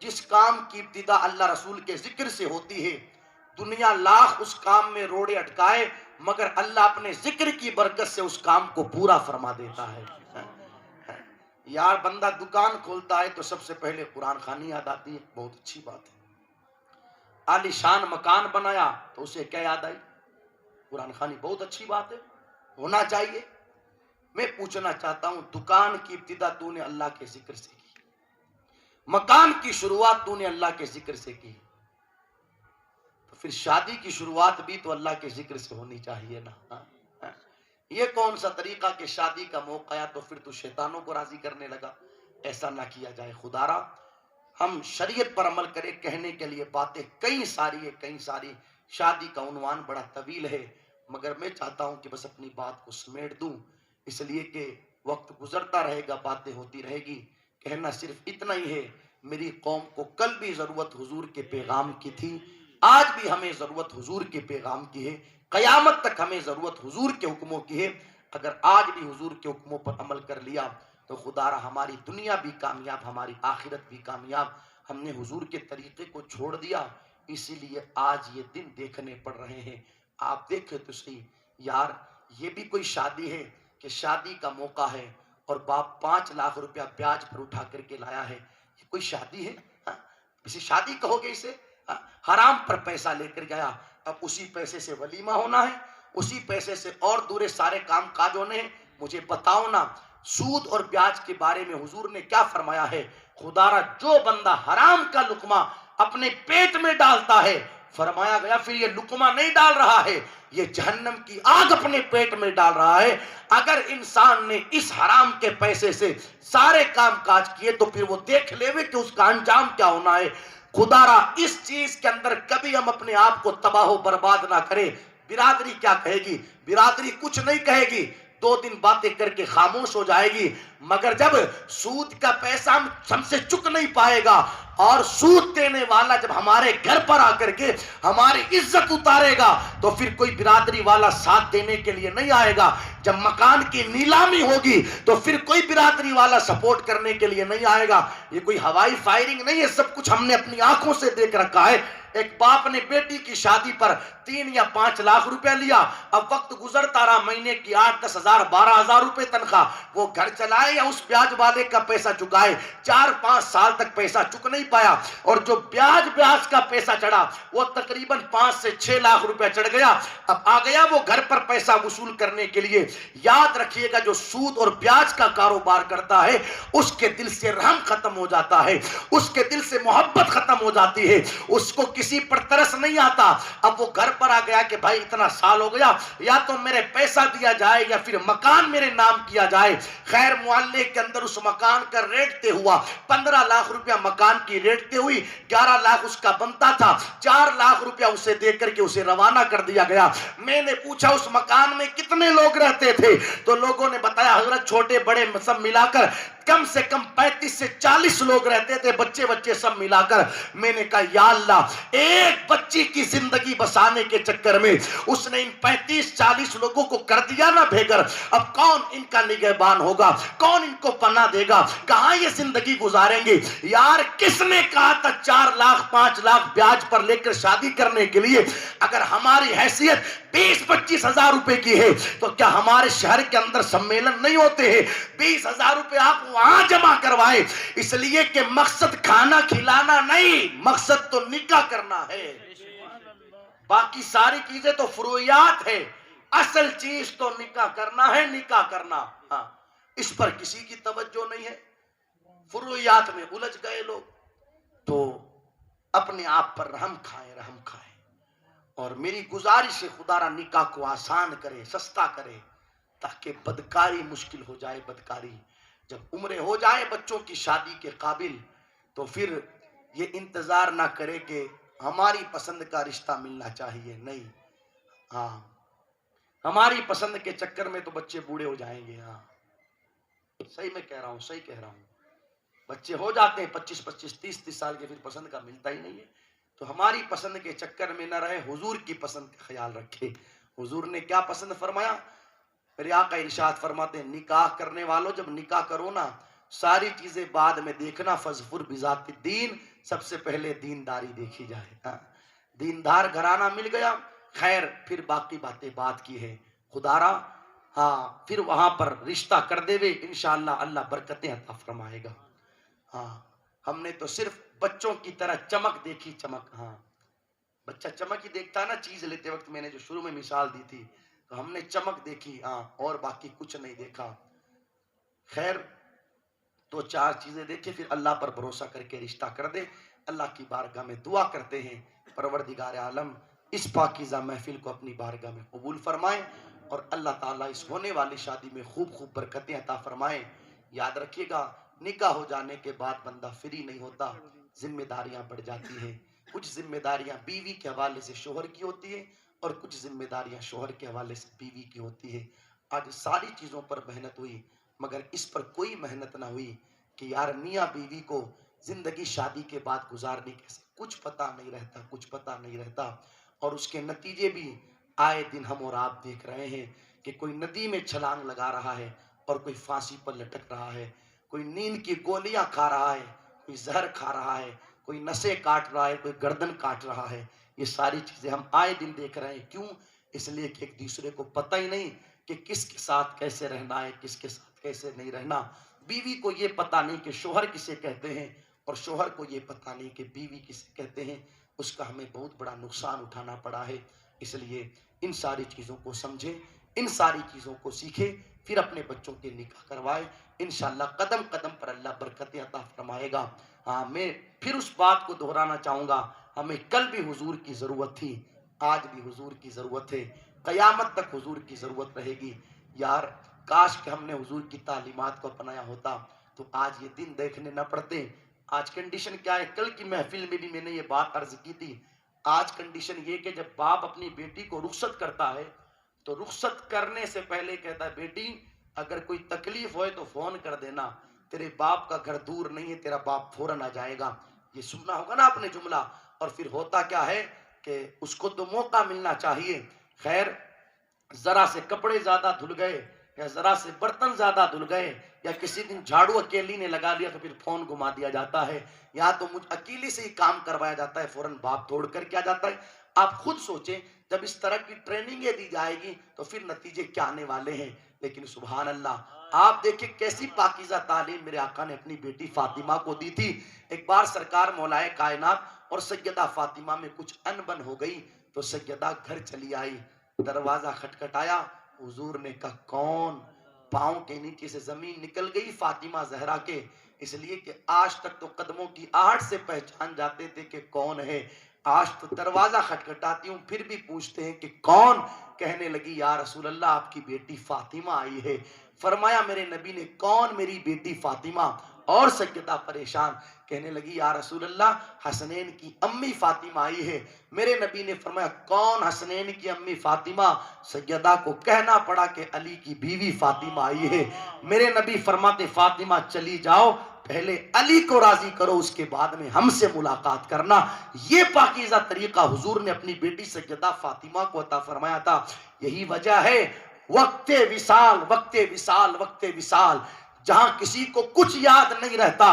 جس کام کی ابتدا اللہ رسول کے ذکر سے ہوتی ہے, دنیا لاکھ اس کام میں روڑے اٹکائے مگر اللہ اپنے ذکر کی برکت سے اس کام کو پورا فرما دیتا ہے. یار بندہ دکان کھولتا ہے تو سب سے پہلے قرآن خوانی یاد آتی ہے, بہت اچھی بات ہے. عالی شان مکان بنایا تو اسے کیا یاد آئی؟ قرآن خوانی. بہت اچھی بات ہے, ہونا چاہیے. میں پوچھنا چاہتا ہوں دکان کی ابتدا تو نے اللہ کے ذکر سے کی, مکان کی شروعات تو نے اللہ کے ذکر سے کی, تو پھر شادی کی شروعات بھی تو اللہ کے ذکر سے ہونی چاہیے نا. یہ کون سا طریقہ کہ شادی کا موقع آیا تو پھر تو شیطانوں کو راضی کرنے لگا؟ ایسا نہ کیا جائے. خدارا ہم شریعت پر عمل کریں. کہنے کے لیے باتیں کئی ساری ہے, کئی ساری. شادی کا عنوان بڑا طویل ہے مگر میں چاہتا ہوں کہ بس اپنی بات کو سمیٹ دوں, اس لیے کہ وقت گزرتا رہے گا, باتیں ہوتی رہے گی. کہنا صرف اتنا ہی ہے, میری قوم کو کل بھی ضرورت حضور کے پیغام کی تھی, آج بھی ہمیں ضرورت حضور کے پیغام کی ہے, قیامت تک ہمیں ضرورت حضور کے حکموں کی ہے. اگر آج بھی حضور کے حکموں پر عمل کر لیا تو خدارا ہماری دنیا بھی کامیاب, ہماری آخرت بھی کامیاب. ہم نے حضور کے طریقے کو چھوڑ دیا, اسی لیے آج یہ دن دیکھنے پڑ رہے ہیں. آپ دیکھیں تو صحیح یار, یہ بھی کوئی شادی ہے کہ شادی کا موقع ہے اور باپ 5 لاکھ روپیہ بیاج پر اٹھا کر کے لایا ہے. یہ کوئی شادی ہے؟ اسے شادی کہو گے؟ اسے حرام پر پیسہ لے کر گیا, اب اسی پیسے سے ولیمہ ہونا ہے, اسی پیسے سے اور دورے سارے کام کاج ہونے ہیں. مجھے بتاؤ نا سود اور بیاج کے بارے میں حضور نے کیا فرمایا ہے؟ خدارا جو بندہ حرام کا لقمہ اپنے پیٹ میں ڈالتا ہے, فرمایا گیا پھر یہ لقمہ نہیں ڈال رہا ہے, یہ جہنم کی آگ اپنے پیٹ میں ڈال رہا ہے. اگر انسان نے اس حرام کے پیسے سے سارے کام کاج کیے تو پھر وہ دیکھ لے کہ اس کا انجام کیا ہونا ہے. خدارا اس چیز کے اندر کبھی ہم اپنے آپ کو تباہ و برباد نہ کریں. برادری کیا کہے گی؟ برادری کچھ نہیں کہے گی, 2 دن باتیں کر کے خاموش ہو جائے گی, مگر جب سود کا پیسہ ہم سے چک نہیں پائے گا اور سود دینے والا جب ہمارے گھر پر آ کر کے ہماری عزت اتارے گا تو پھر کوئی برادری والا ساتھ دینے کے لیے نہیں آئے گا. جب مکان کی نیلامی ہوگی تو پھر کوئی برادری والا سپورٹ کرنے کے لیے نہیں آئے گا. یہ کوئی ہوائی فائرنگ نہیں ہے, سب کچھ ہم نے اپنی آنکھوں سے دیکھ رکھا ہے. ایک باپ نے بیٹی کی شادی پر 3 یا 5 لاکھ روپے لیا, اب وقت گزرتا رہا, مہینے کی 8-10 ہزار 12 ہزار روپے تنخواہ, وہ گھر چلائے یا اس بیاج والے کا پیسہ چکائے, 4-5 سال تک پیسہ چک نہیں پایا, اور جو بیاج کا پیسہ چڑھا وہ تقریباً 5 سے 6 لاکھ روپے چڑھ گیا. اب آ گیا وہ گھر پر پیسہ وصول کرنے کے لیے. یاد رکھیے گا جو سود اور بیاج کا کاروبار کرتا ہے اس کے دل سے رحم ختم ہو جاتا ہے, اس کے دل سے محبت ختم ہو جاتی ہے, اس کو کسی پر ترس نہیں آتا. اب وہ گھر پر آ گیا کہ بھائی اتنا سال ہو گیا, یا تو میرے پیسہ دیا جائے یا پھر مکان میرے نام کیا جائے. خیر محلے کے اندر اس مکان کا ریٹ طے ہوا, 15 لاکھ روپیہ مکان کی ریٹ طے ہوئی, 11 لاکھ اس کا بنتا تھا, 4 لاکھ روپیہ اسے دے کر کے اسے روانہ کر دیا گیا. میں نے پوچھا اس مکان میں کتنے لوگ رہتے تھے؟ تو لوگوں نے بتایا حضرت چھوٹے بڑے سب ملا کر کم سے کم 35 سے 40 لوگ رہتے تھے, بچے سب ملا کر. میں نے کہا یا اللہ, ایک بچی کی زندگی بسانے کے چکر میں اس نے ان 35-40 لوگوں کو کر دیا نا بھیگر. اب کون ان کا نگہبان ہوگا؟ کون ان کو پناہ دے گا؟ کہاں یہ زندگی گزاریں گے؟ یار کس نے کہا تھا 4 لاکھ 5 لاکھ بیاج پر لے کر شادی کرنے کے لیے؟ اگر ہماری حیثیت 20-25 ہزار روپے کی ہے تو کیا ہمارے شہر کے اندر سمیلن نہیں ہوتے ہیں؟ 20 ہزار روپے آپ وہاں جمع کروائے, اس لیے کہ مقصد کھانا کھلانا نہیں, مقصد تو نکاح کرنا ہے. باقی ساری چیزیں تو فروعیات ہے, اصل چیز تو نکاح کرنا ہے, نکاح کرنا. ہاں, اس پر کسی کی توجہ نہیں ہے, فروعیات میں الجھ گئے لوگ. تو اپنے آپ پر رحم کھائیں, رحم کھائیں. اور میری گزارش ہے خدارا نکاح کو آسان کرے, سستا کرے, تاکہ بدکاری مشکل ہو جائے. بدکاری جب عمریں ہو جائے بچوں کی شادی کے قابل تو پھر یہ انتظار نہ کرے کہ ہماری پسند کا رشتہ ملنا چاہیے، نہیں، ہاں ہماری پسند کے چکر میں تو بچے بوڑھے ہو جائیں گے. ہاں صحیح میں کہہ رہا ہوں، صحیح کہہ رہا ہوں. بچے ہو جاتے ہیں 25 30 سال کے، پھر پسند کا ملتا ہی نہیں ہے. تو ہماری پسند کے چکر میں نہ رہے، حضور کی پسند کا خیال رکھے. حضور نے کیا پسند فرمایا؟ میرے آقا ارشاد فرماتے ہیں نکاح کرنے والوں جب نکاح کرو نا ساری چیزیں بعد میں دیکھنا، فظفر بذات الدین، سب سے پہلے دینداری دیکھی جائے. ہاں دیندار گھرانہ مل گیا خیر، پھر باقی باتیں بات کی ہے خدا را. ہاں پھر وہاں پر رشتہ کر دے وے انشاءاللہ اللہ برکتیں عطا فرمائے گا. ہاں ہم نے تو صرف بچوں کی طرح چمک دیکھی، چمک. ہاں بچہ چمک ہی دیکھتا نا چیز لیتے وقت، میں نے جو شروع میں مثال دی تھی، تو ہم نے چمک دیکھی، ہاں اور باقی کچھ نہیں دیکھا. خیر دو چار چیزیں دیکھے پھر اللہ پر بھروسہ کر کے رشتہ کر دے. اللہ کی بارگاہ میں دعا کرتے ہیں پروردگار عالم اس پاکیزہ محفل کو اپنی بارگاہ میں قبول فرمائے اور اللہ تعالیٰ اس ہونے والی شادی میں خوب خوب برکتیں عطا فرمائے. یاد رکھیے گا نکاح ہو جانے کے بعد بندہ فری نہیں ہوتا، ذمہ داریاں بڑھ جاتی ہیں. کچھ ذمہ داریاں بیوی کے حوالے سے شوہر کی ہوتی ہیں اور کچھ ذمہ داریاں شوہر کے حوالے سے بیوی کی ہوتی ہے. آج ساری چیزوں پر محنت ہوئی مگر اس پر کوئی محنت نہ ہوئی کہ یار میاں بیوی کو زندگی شادی کے بعد گزارنے کیسے، کچھ پتہ نہیں رہتا، کچھ پتہ نہیں رہتا. اور اس کے نتیجے بھی آئے دن ہم اور آپ دیکھ رہے ہیں کہ کوئی ندی میں چھلانگ لگا رہا ہے اور کوئی پھانسی پر لٹک رہا ہے، کوئی نیند کی گولیاں کھا رہا ہے، کوئی زہر کھا رہا ہے، کوئی نسیں کاٹ رہا ہے، کوئی گردن کاٹ رہا ہے. یہ ساری چیزیں ہم آئے دن دیکھ رہے ہیں. کیوں؟ اس لیے کہ ایک دوسرے کو پتہ ہی نہیں کہ کس کے ساتھ کیسے رہنا ہے، کس کے ساتھ کیسے نہیں رہنا. بیوی کو یہ پتہ نہیں کہ شوہر کسے کہتے ہیں اور شوہر کو یہ پتہ نہیں کہ بیوی کسے کہتے ہیں. اس کا ہمیں بہت بڑا نقصان اٹھانا پڑا ہے. اس لیے ان ساری چیزوں کو سمجھیں، ان ساری چیزوں کو سیکھیں، پھر اپنے بچوں کے نکاح کروائے. انشاءاللہ قدم قدم پر اللہ برکتیں عطا فرمائے گا. ہاں میں پھر اس بات کو دہرانا چاہوں گا، ہمیں کل بھی حضور کی ضرورت تھی، آج بھی حضور کی ضرورت ہے، قیامت تک حضور کی ضرورت رہے گی. یار کاش کہ ہم نے حضور کی تعلیمات کو اپنایا ہوتا تو آج یہ دن دیکھنے نہ پڑتے. آج کنڈیشن کیا ہے؟ کل کی محفل میں بھی میں نے یہ بات عرض کی تھی. آج کنڈیشن یہ کہ جب باپ اپنی بیٹی کو رخصت کرتا ہے تو رخصت کرنے سے پہلے کہتا ہے بیٹی اگر کوئی تکلیف ہوئے تو فون کر دینا، تیرے باپ کا گھر دور نہیں ہے، تیرا باپ فوراً آ جائے گا. یہ سننا ہوگا نا آپ نے جملہ. اور پھر ہوتا کیا ہے کہ اس کو تو موقع ملنا چاہیے. خیر ذرا سے کپڑے زیادہ دھل گئے یا ذرا سے برتن زیادہ دھل گئے یا کسی دن جھاڑو اکیلی نے لگا لیا تو پھر فون گھما دیا جاتا ہے، یا تو مجھ اکیلی سے ہی کام کروایا جاتا ہے، فوراً باپ توڑ کر کیا جاتا ہے. آپ خود سوچیں جب اس طرح کی ٹریننگیں دی جائے گی تو پھر نتیجے کیا آنے والے ہیں. لیکن سبحان اللہ آپ دیکھیں کیسی پاکیزہ تعلیم میرے آقا نے اپنی بیٹی فاطمہ کو دی تھی. ایک بار سرکار مولائے کائنات اور سیدہ فاطمہ میں کچھ انبن ہو گئی تو سیدہ گھر چلی آئی. دروازہ کھٹکھٹایا، حضور نے کہا کون؟ پاؤں کے نیچے سے زمین نکل گئی فاطمہ زہرا کے، اس لیے کہ آج تک تو قدموں کی آہٹ سے پہچان جاتے تھے کہ کون ہے. آج تو دروازہ کھٹکھٹاتی ہوں پھر بھی پوچھتے ہیں کہ کون؟ کہنے لگی یا رسول اللہ آپ کی بیٹی فاطمہ آئی ہے. فرمایا میرے نبی نے کون؟ میری بیٹی فاطمہ. اور سیدہ پریشان کہنے لگی یا رسول اللہ حسنین کی امی فاطمہ آئی ہے. میرے نبی نے فرمایا کون؟ حسنین کی امی فاطمہ. سیدہ کو کہنا پڑا کہ علی کی بیوی فاطمہ آئی ہے. میرے نبی فرماتے فاطمہ چلی جاؤ، پہلے علی کو راضی کرو اس کے بعد میں ہم سے ملاقات کرنا. یہ پاکیزہ طریقہ حضور نے اپنی بیٹی سیدہ فاطمہ کو عطا فرمایا تھا. یہی وجہ ہے وقت وصال، وقت وصال، وقت وصال، جہاں کسی کو کچھ یاد نہیں رہتا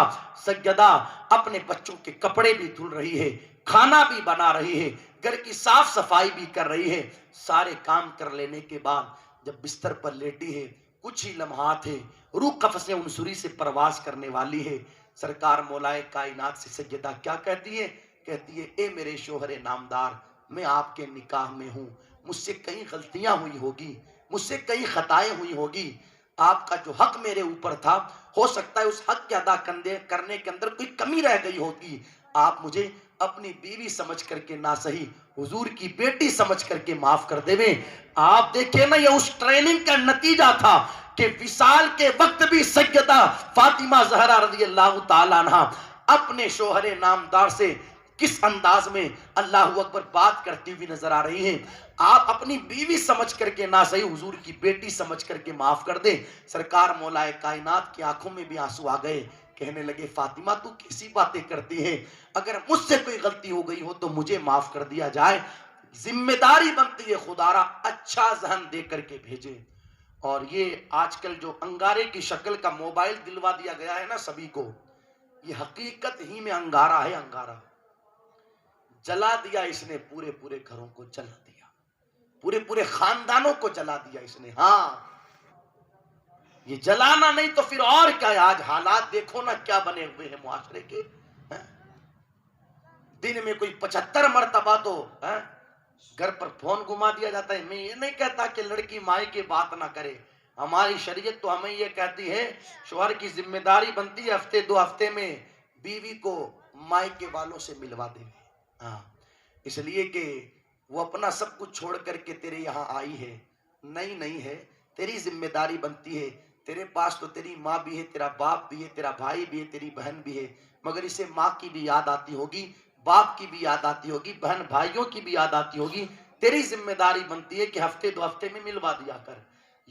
سیدہ اپنے بچوں کے کپڑے بھی دھل رہی ہے، کھانا بھی بنا رہی ہے، گھر کی صاف صفائی بھی کر رہی ہے. سارے کام کر لینے کے بعد جب بستر پر لیٹی ہے کچھ ہی لمحات ہے روح قفس عنصری سے پرواز کرنے والی ہے. سرکار مولائے کائنات سے سیدہ کیا کہتی ہے؟ کہتی ہے اے میرے شوہر نامدار میں آپ کے نکاح میں ہوں، مجھ سے کئی غلطیاں ہوئی ہوگی، مجھ سے کئی خطائیں ہوئی ہوگی، آپ کا جو حق میرے اوپر تھا ہو سکتا ہے اس حق کے ادا کرنے کے اندر کوئی کمی رہ گئی ہوگی، آپ مجھے اپنی بیوی سمجھ کر کے نہ صحیح حضور کی بیٹی سمجھ کر کے معاف کر دے. آپ دیکھیں نا یہ اس ٹریننگ کا نتیجہ تھا کہ وصال کے وقت بھی سیدہ سیدہ فاطمہ زہرا رضی اللہ تعالیٰ عنہ اپنے شوہر نامدار سے کس انداز میں اللہ اکبر بات کرتی ہوئی نظر آ رہی ہیں. آپ اپنی بیوی سمجھ کر کے نہ صحیح حضور کی بیٹی سمجھ کر کے معاف کر دیں. سرکار مولا کائنات کی آنکھوں میں بھی آنسو آ گئے. کہنے لگے فاطمہ تو کیسی باتیں کرتی ہے, اگر مجھ سے کوئی غلطی ہو گئی ہو تو مجھے معاف کر دیا جائے. ذمہ داری بنتی ہے خدا را اچھا ذہن دے کر کے بھیجے. اور یہ آج کل جو انگارے کی شکل کا موبائل دلوا دیا گیا ہے نا سبھی کو, یہ حقیقت ہی میں انگارہ ہے. انگارہ جلا دیا اس نے, پورے پورے گھروں کو جلا دیا, پورے پورے خاندانوں کو جلا دیا اس نے. ہاں یہ جلانا نہیں تو پھر اور کیا ہے. آج حالات دیکھو نا کیا بنے ہوئے ہیں معاشرے کے. دن میں کوئی 75 مرتبہ تو گھر پر فون گھما دیا جاتا ہے. میں یہ نہیں کہتا کہ لڑکی مائی کی بات نہ کرے, ہماری شریعت تو ہمیں یہ کہتی ہے شوہر کی ذمہ داری بنتی ہے ہفتے 2 ہفتے میں بیوی کو مائی کے والوں سے ملوا دے. ہاں اس لیے کہ وہ اپنا سب کچھ چھوڑ کر کے تیرے یہاں آئی ہے. نہیں ہے, تیری ذمہ داری بنتی ہے. تیرے پاس تو تیری ماں بھی ہے, تیرا باپ بھی ہے, تیرا بھائی بھی ہے, تیری بہن بھی ہے, مگر اسے ماں کی بھی یاد آتی ہوگی, باپ کی بھی یاد آتی ہوگی, بہن بھائیوں کی بھی یاد آتی ہوگی. تیری ذمہ داری بنتی ہے کہ ہفتے 2 ہفتے میں ملوا دیا کر.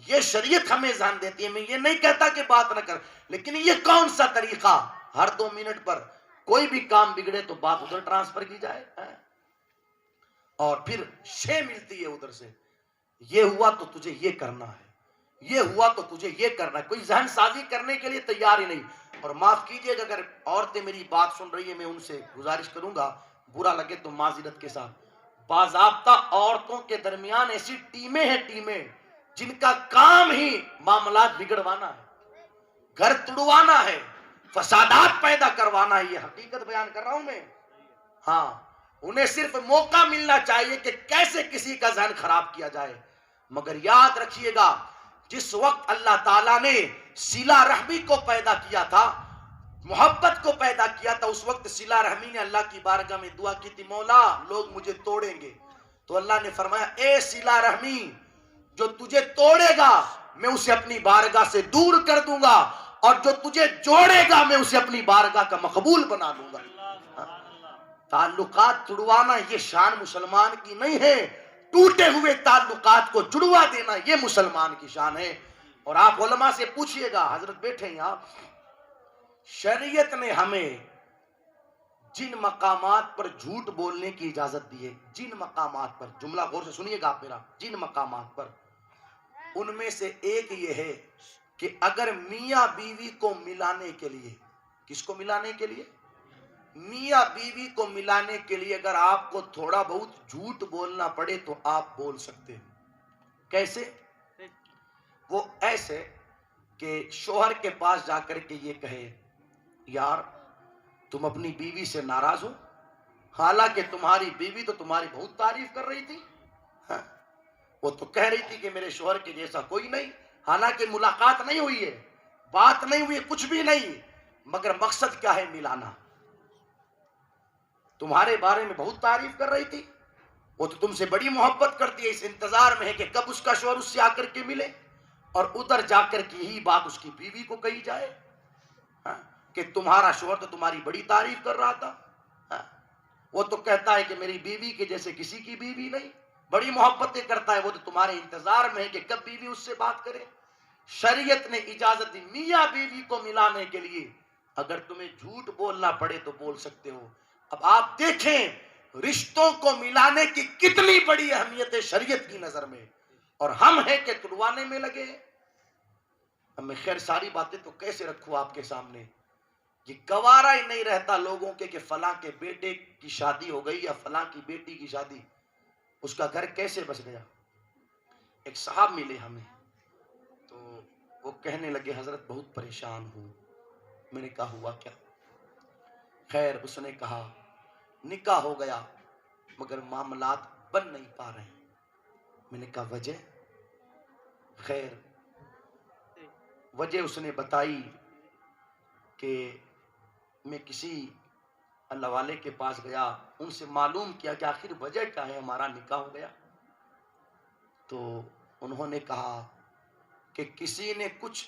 یہ شریعت ہمیں ذہن دیتی ہے. میں یہ نہیں کہتا کہ بات نہ کر, لیکن یہ کون سا طریقہ ہر 2 منٹ پر کوئی بھی کام بگڑے تو بات ادھر ٹرانسفر کی جائے اور پھر شے ملتی ہے ادھر سے. یہ ہوا تو تجھے یہ کرنا ہے, یہ ہوا تو تجھے یہ کرنا ہے. کوئی ذہن سازی کرنے کے لیے تیار ہی نہیں. اور معاف کیجئے گا اگر عورتیں میری بات سن رہی ہیں, میں ان سے گزارش کروں گا, برا لگے تو معذرت کے ساتھ. باضابطہ عورتوں کے درمیان ایسی ٹیمیں ہیں, ٹیمیں جن کا کام ہی معاملات بگڑوانا ہے, گھر توڑوانا ہے, فسادات پیدا کروانا ہے. یہ حقیقت بیان کر رہا ہوں میں. ہاں انہیں صرف موقع ملنا چاہیے کہ کیسے کسی کا ذہن خراب کیا جائے. مگر یاد رکھیے گا جس وقت اللہ تعالیٰ نے صلہ رحمی کو پیدا کیا تھا, محبت کو پیدا کیا تھا, اس وقت صلہ رحمی نے اللہ کی بارگاہ میں دعا کی تھی, مولا لوگ مجھے توڑیں گے. تو اللہ نے فرمایا اے صلہ رحمی, جو تجھے توڑے گا میں اسے اپنی بارگاہ سے دور کر دوں گا, اور جو تجھے جوڑے گا میں اسے اپنی بارگاہ کا مقبول بنا دوں گا. تعلقات جڑوانا یہ شان مسلمان کی نہیں ہے, ٹوٹے ہوئے تعلقات کو جڑوا دینا یہ مسلمان کی شان ہے. اور آپ علماء سے پوچھئے گا, حضرت بیٹھے ہیں آپ, شریعت نے ہمیں جن مقامات پر جھوٹ بولنے کی اجازت دی ہے, جن مقامات پر, جملہ غور سے سنیے گا آپ میرا, جن مقامات پر, ان میں سے ایک یہ ہے کہ اگر میاں بیوی کو ملانے کے لیے, کس کو ملانے کے لیے, میاں بیوی کو ملانے کے لیے اگر آپ کو تھوڑا بہت جھوٹ بولنا پڑے تو آپ بول سکتے ہیں. کیسے؟ وہ ایسے کہ شوہر کے پاس جا کر کے یہ کہے, یار تم اپنی بیوی سے ناراض ہو, حالانکہ تمہاری بیوی تو تمہاری بہت تعریف کر رہی تھی, وہ تو کہہ رہی تھی کہ میرے شوہر کے جیسا کوئی نہیں, حالانکہ ملاقات نہیں ہوئی ہے, بات نہیں ہوئی, کچھ بھی نہیں, مگر مقصد کیا ہے, ملانا. تمہارے بارے میں بہت تعریف کر رہی تھی, وہ تو تم سے بڑی محبت کرتی ہے, اس انتظار میں ہے کہ کب اس کا شوہر اس سے آ کر کے ملے اور ادھر جا کر کے یہی بات اس کی بیوی کو کہی جائے کہ تمہارا شوہر تو تمہاری بڑی تعریف کر رہا تھا. وہ تو کہتا ہے کہ میری بیوی کے جیسے کسی کی بیوی نہیں, بڑی محبتیں کرتا ہے, وہ تو تمہارے انتظار میں ہے کہ کب بیوی اس سے بات کرے. شریعت نے اجازت دی میاں بیوی کو ملانے کے لیے, اگر تمہیں جھوٹ بولنا پڑے تو بول سکتے ہو. اب آپ دیکھیں رشتوں کو ملانے کی کتنی بڑی اہمیت ہے شریعت کی نظر میں, اور ہم ہیں کہ تڑوانے میں لگے. اب میں خیر ساری باتیں تو کیسے رکھوں آپ کے سامنے, یہ گوارا ہی نہیں رہتا لوگوں کے کہ فلاں کے بیٹے کی شادی ہو گئی یا فلاں کی بیٹی کی شادی, اس کا گھر کیسے بس گیا. ایک صاحب ملے ہمیں, تو وہ کہنے لگے حضرت بہت پریشان ہوں. میں نے کہا ہوا کیا؟ خیر اس نے کہا نکاح ہو گیا مگر معاملات بن نہیں پا رہے. میں نے کہا وجہ؟ خیر وجہ اس نے بتائی کہ میں کسی اللہ والے کے پاس گیا, ان سے معلوم کیا کہ آخر وجہ کیا ہے ہمارا نکاح ہو گیا. تو انہوں نے کہا کہ کسی نے کچھ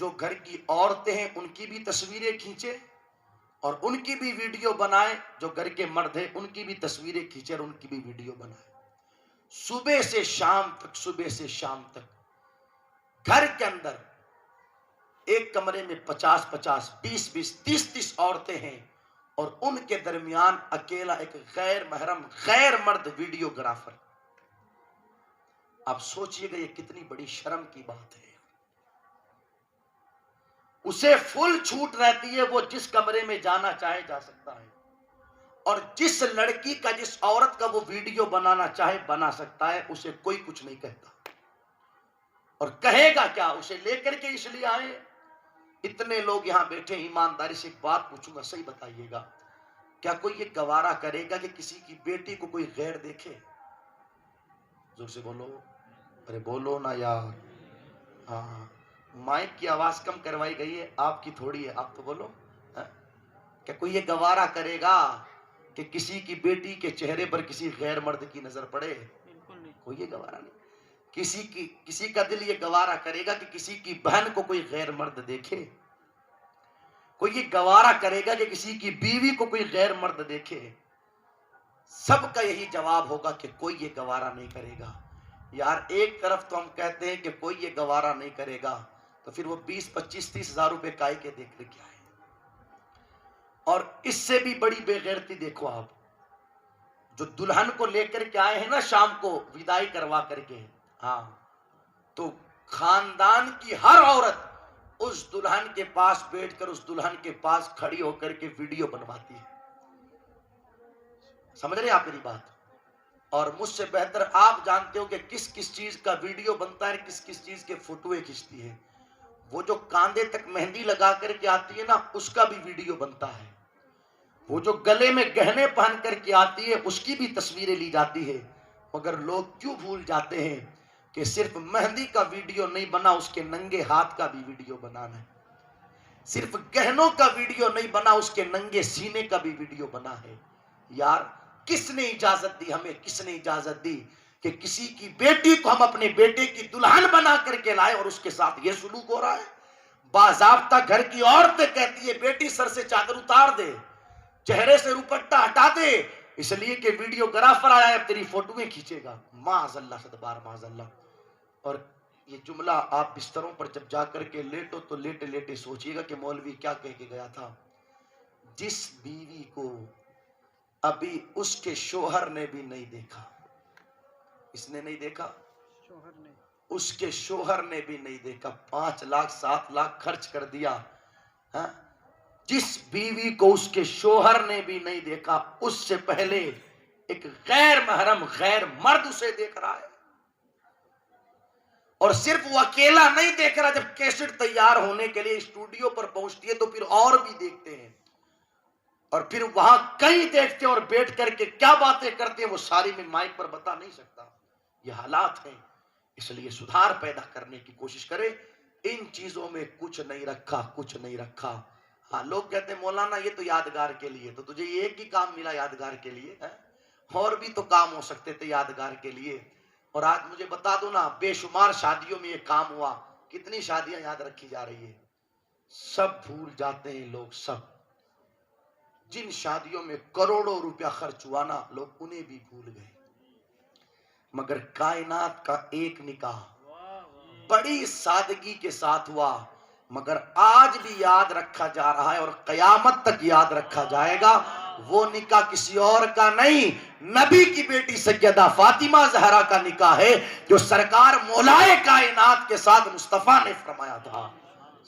جو گھر کی عورتیں ہیں ان کی بھی تصویریں کھینچے اور ان کی بھی ویڈیو بنائے، جو گھر کے مرد ہیں ان کی بھی تصویریں کھینچے اور ان کی بھی ویڈیو بنائے. صبح سے شام تک، صبح سے شام تک گھر کے اندر ایک کمرے میں 50-50، 20-20، 30-30 عورتیں ہیں اور ان کے درمیان اکیلا ایک غیر محرم غیر مرد ویڈیوگرافر. آپ سوچئے گا یہ کتنی بڑی شرم کی بات ہے. اسے فل چھوٹ رہتی ہے، وہ جس کمرے میں جانا چاہے جا سکتا ہے، اور جس لڑکی کا، جس عورت کا وہ ویڈیو بنانا چاہے بنا سکتا ہے. اسے کوئی کچھ نہیں کہتا. اور کہے گا کیا؟ اسے لے کر کے اس لیے آئے. اتنے لوگ یہاں بیٹھے، ایمانداری سے ایک بات پوچھوں گا، صحیح بتائیے گا، کیا کوئی یہ گوارا کرے گا کہ کسی کی بیٹی کو کوئی غیر دیکھے؟ زور سے بولو، ارے بولو نا یار. ہاں، مائک کی آواز کم کروائی گئی ہے، آپ کی تھوڑی ہے، آپ تو بولو. کیا کوئی یہ گوارا کرے گا کہ کسی کی بیٹی کے چہرے پر کسی غیر مرد کی نظر پڑے؟ کوئی یہ گوارا نہیں. کسی کا دل یہ گوارا کرے گا کہ کسی کی بہن کو کوئی غیر مرد دیکھے؟ کوئی یہ گوارا کرے گا کہ کسی کی بیوی کو کوئی غیر مرد دیکھے؟ سب کا یہی جواب ہوگا کہ کوئی یہ گوارا نہیں کرے گا. یار ایک طرف تو ہم کہتے ہیں کہ کوئی یہ گوارا نہیں کرے گا، تو پھر وہ 20-25-30 ہزار روپے کائے کے دیکھ کر کے آئے. اور اس سے بھی بڑی بے غیرتی دیکھو آپ، جو دلہن کو لے کر کے آئے ہیں نا شام کو ودائی کروا کر کے، ہاں، تو خاندان کی ہر عورت اس دلہن کے پاس بیٹھ کر، اس دلہن کے پاس کھڑی ہو کر کے ویڈیو بنواتی ہے. سمجھ رہے ہیں آپ میری بات؟ اور مجھ سے بہتر آپ جانتے ہو کہ کس کس چیز کا ویڈیو بنتا ہے، کس کس چیز کے فوٹویں کھینچتی ہے. وہ جو کاندھے تک مہندی لگا کر کے آتی ہے نا، اس کا بھی ویڈیو بنتا ہے. وہ جو گلے میں گہنے پہن کر کے آتی ہے، اس کی بھی تصویریں لی جاتی ہے. مگر لوگ کیوں بھول جاتے ہیں کہ صرف مہندی کا ویڈیو نہیں بنا، اس کے ننگے ہاتھ کا بھی ویڈیو بنانا ہے. صرف گہنوں کا ویڈیو نہیں بنا، اس کے ننگے سینے کا بھی ویڈیو بنا ہے. یار کس نے اجازت دی ہمیں، کس نے اجازت دی کہ کسی کی بیٹی کو ہم اپنے بیٹے کی دلہن بنا کر کے لائے اور اس کے ساتھ یہ سلوک ہو رہا ہے؟ باضابطہ گھر کی عورتیں کہتی ہے بیٹی سر سے چادر اتار دے، چہرے سے دوپٹہ ہٹا دے، اس لیے کہ ویڈیوگرافر آیا ہے تیری فوٹویں کھینچے گا. معاذ اللہ، صدبار معاذ اللہ. اور یہ جملہ آپ بستروں پر جب جا کر کے لیٹو تو لیٹے لیٹے سوچئے گا کہ مولوی کیا کہہ کے گیا تھا. جس بیوی کو ابھی اس کے شوہر نے بھی نہیں دیکھا، اس نے نہیں دیکھا، اس کے شوہر نے بھی نہیں دیکھا، 5 لاکھ 7 لاکھ خرچ کر دیا. جس بیوی کو اس کے شوہر نے بھی نہیں دیکھا، اس سے پہلے ایک غیر محرم غیر مرد اسے دیکھ رہا ہے. اور صرف وہ اکیلا نہیں دیکھ رہا، جب کیسٹ تیار ہونے کے لیے اسٹوڈیو پر پہنچتی ہے تو پھر اور بھی دیکھتے ہیں، اور پھر وہاں کئی دیکھتے ہیں اور بیٹھ کر کے کیا باتیں کرتے ہیں وہ ساری میں مائک پر بتا نہیں سکتا. یہ حالات ہیں، اس لیے سدھار پیدا کرنے کی کوشش کرے. ان چیزوں میں کچھ نہیں رکھا، کچھ نہیں رکھا. ہاں، لوگ کہتے ہیں مولانا یہ تو یادگار کے لیے، تو تجھے ایک ہی کام ملا یادگار کے لیے، اور بھی تو کام ہو سکتے تھے یادگار کے لیے. اور آج مجھے بتا دو نا، بے شمار شادیوں میں یہ کام ہوا، کتنی شادیاں یاد رکھی جا رہی ہے. سب بھول جاتے ہیں لوگ، سب. جن شادیوں میں کروڑوں روپیہ خرچ ہوا نا، لوگ انہیں بھی بھول گئے. مگر کائنات کا ایک نکاح بڑی سادگی کے ساتھ ہوا، مگر آج بھی یاد رکھا جا رہا ہے اور قیامت تک یاد رکھا جائے گا. وہ نکاح کسی اور کا نہیں، نبی کی بیٹی سیدہ فاطمہ زہرا کا نکاح ہے، جو سرکار مولائے کائنات کے ساتھ مصطفیٰ نے فرمایا تھا.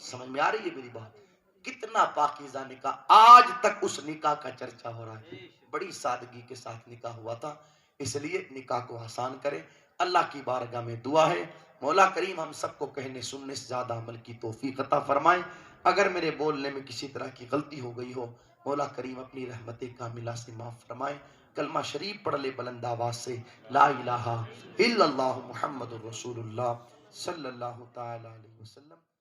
سمجھ میں آ رہی ہے میری بات؟ کتنا پاکیزہ نکاح، آج تک اس نکاح کا چرچا ہو رہا ہے. بڑی سادگی کے ساتھ نکاح ہوا تھا. اس لیے نکاح کو آسان کرے. اللہ کی بارگاہ میں دعا ہے مولا کریم ہم سب کو کہنے سننے سے زیادہ عمل کی توفیق عطا فرمائے. اگر میرے بولنے میں کسی طرح کی غلطی ہو گئی ہو، مولا کریم اپنی رحمت کاملہ سے معاف فرمائے. کلمہ شریف پڑھ لے بلند آواز سے، لا الہ الا اللہ محمد الرسول اللہ صلی اللہ تعالی علیہ وسلم.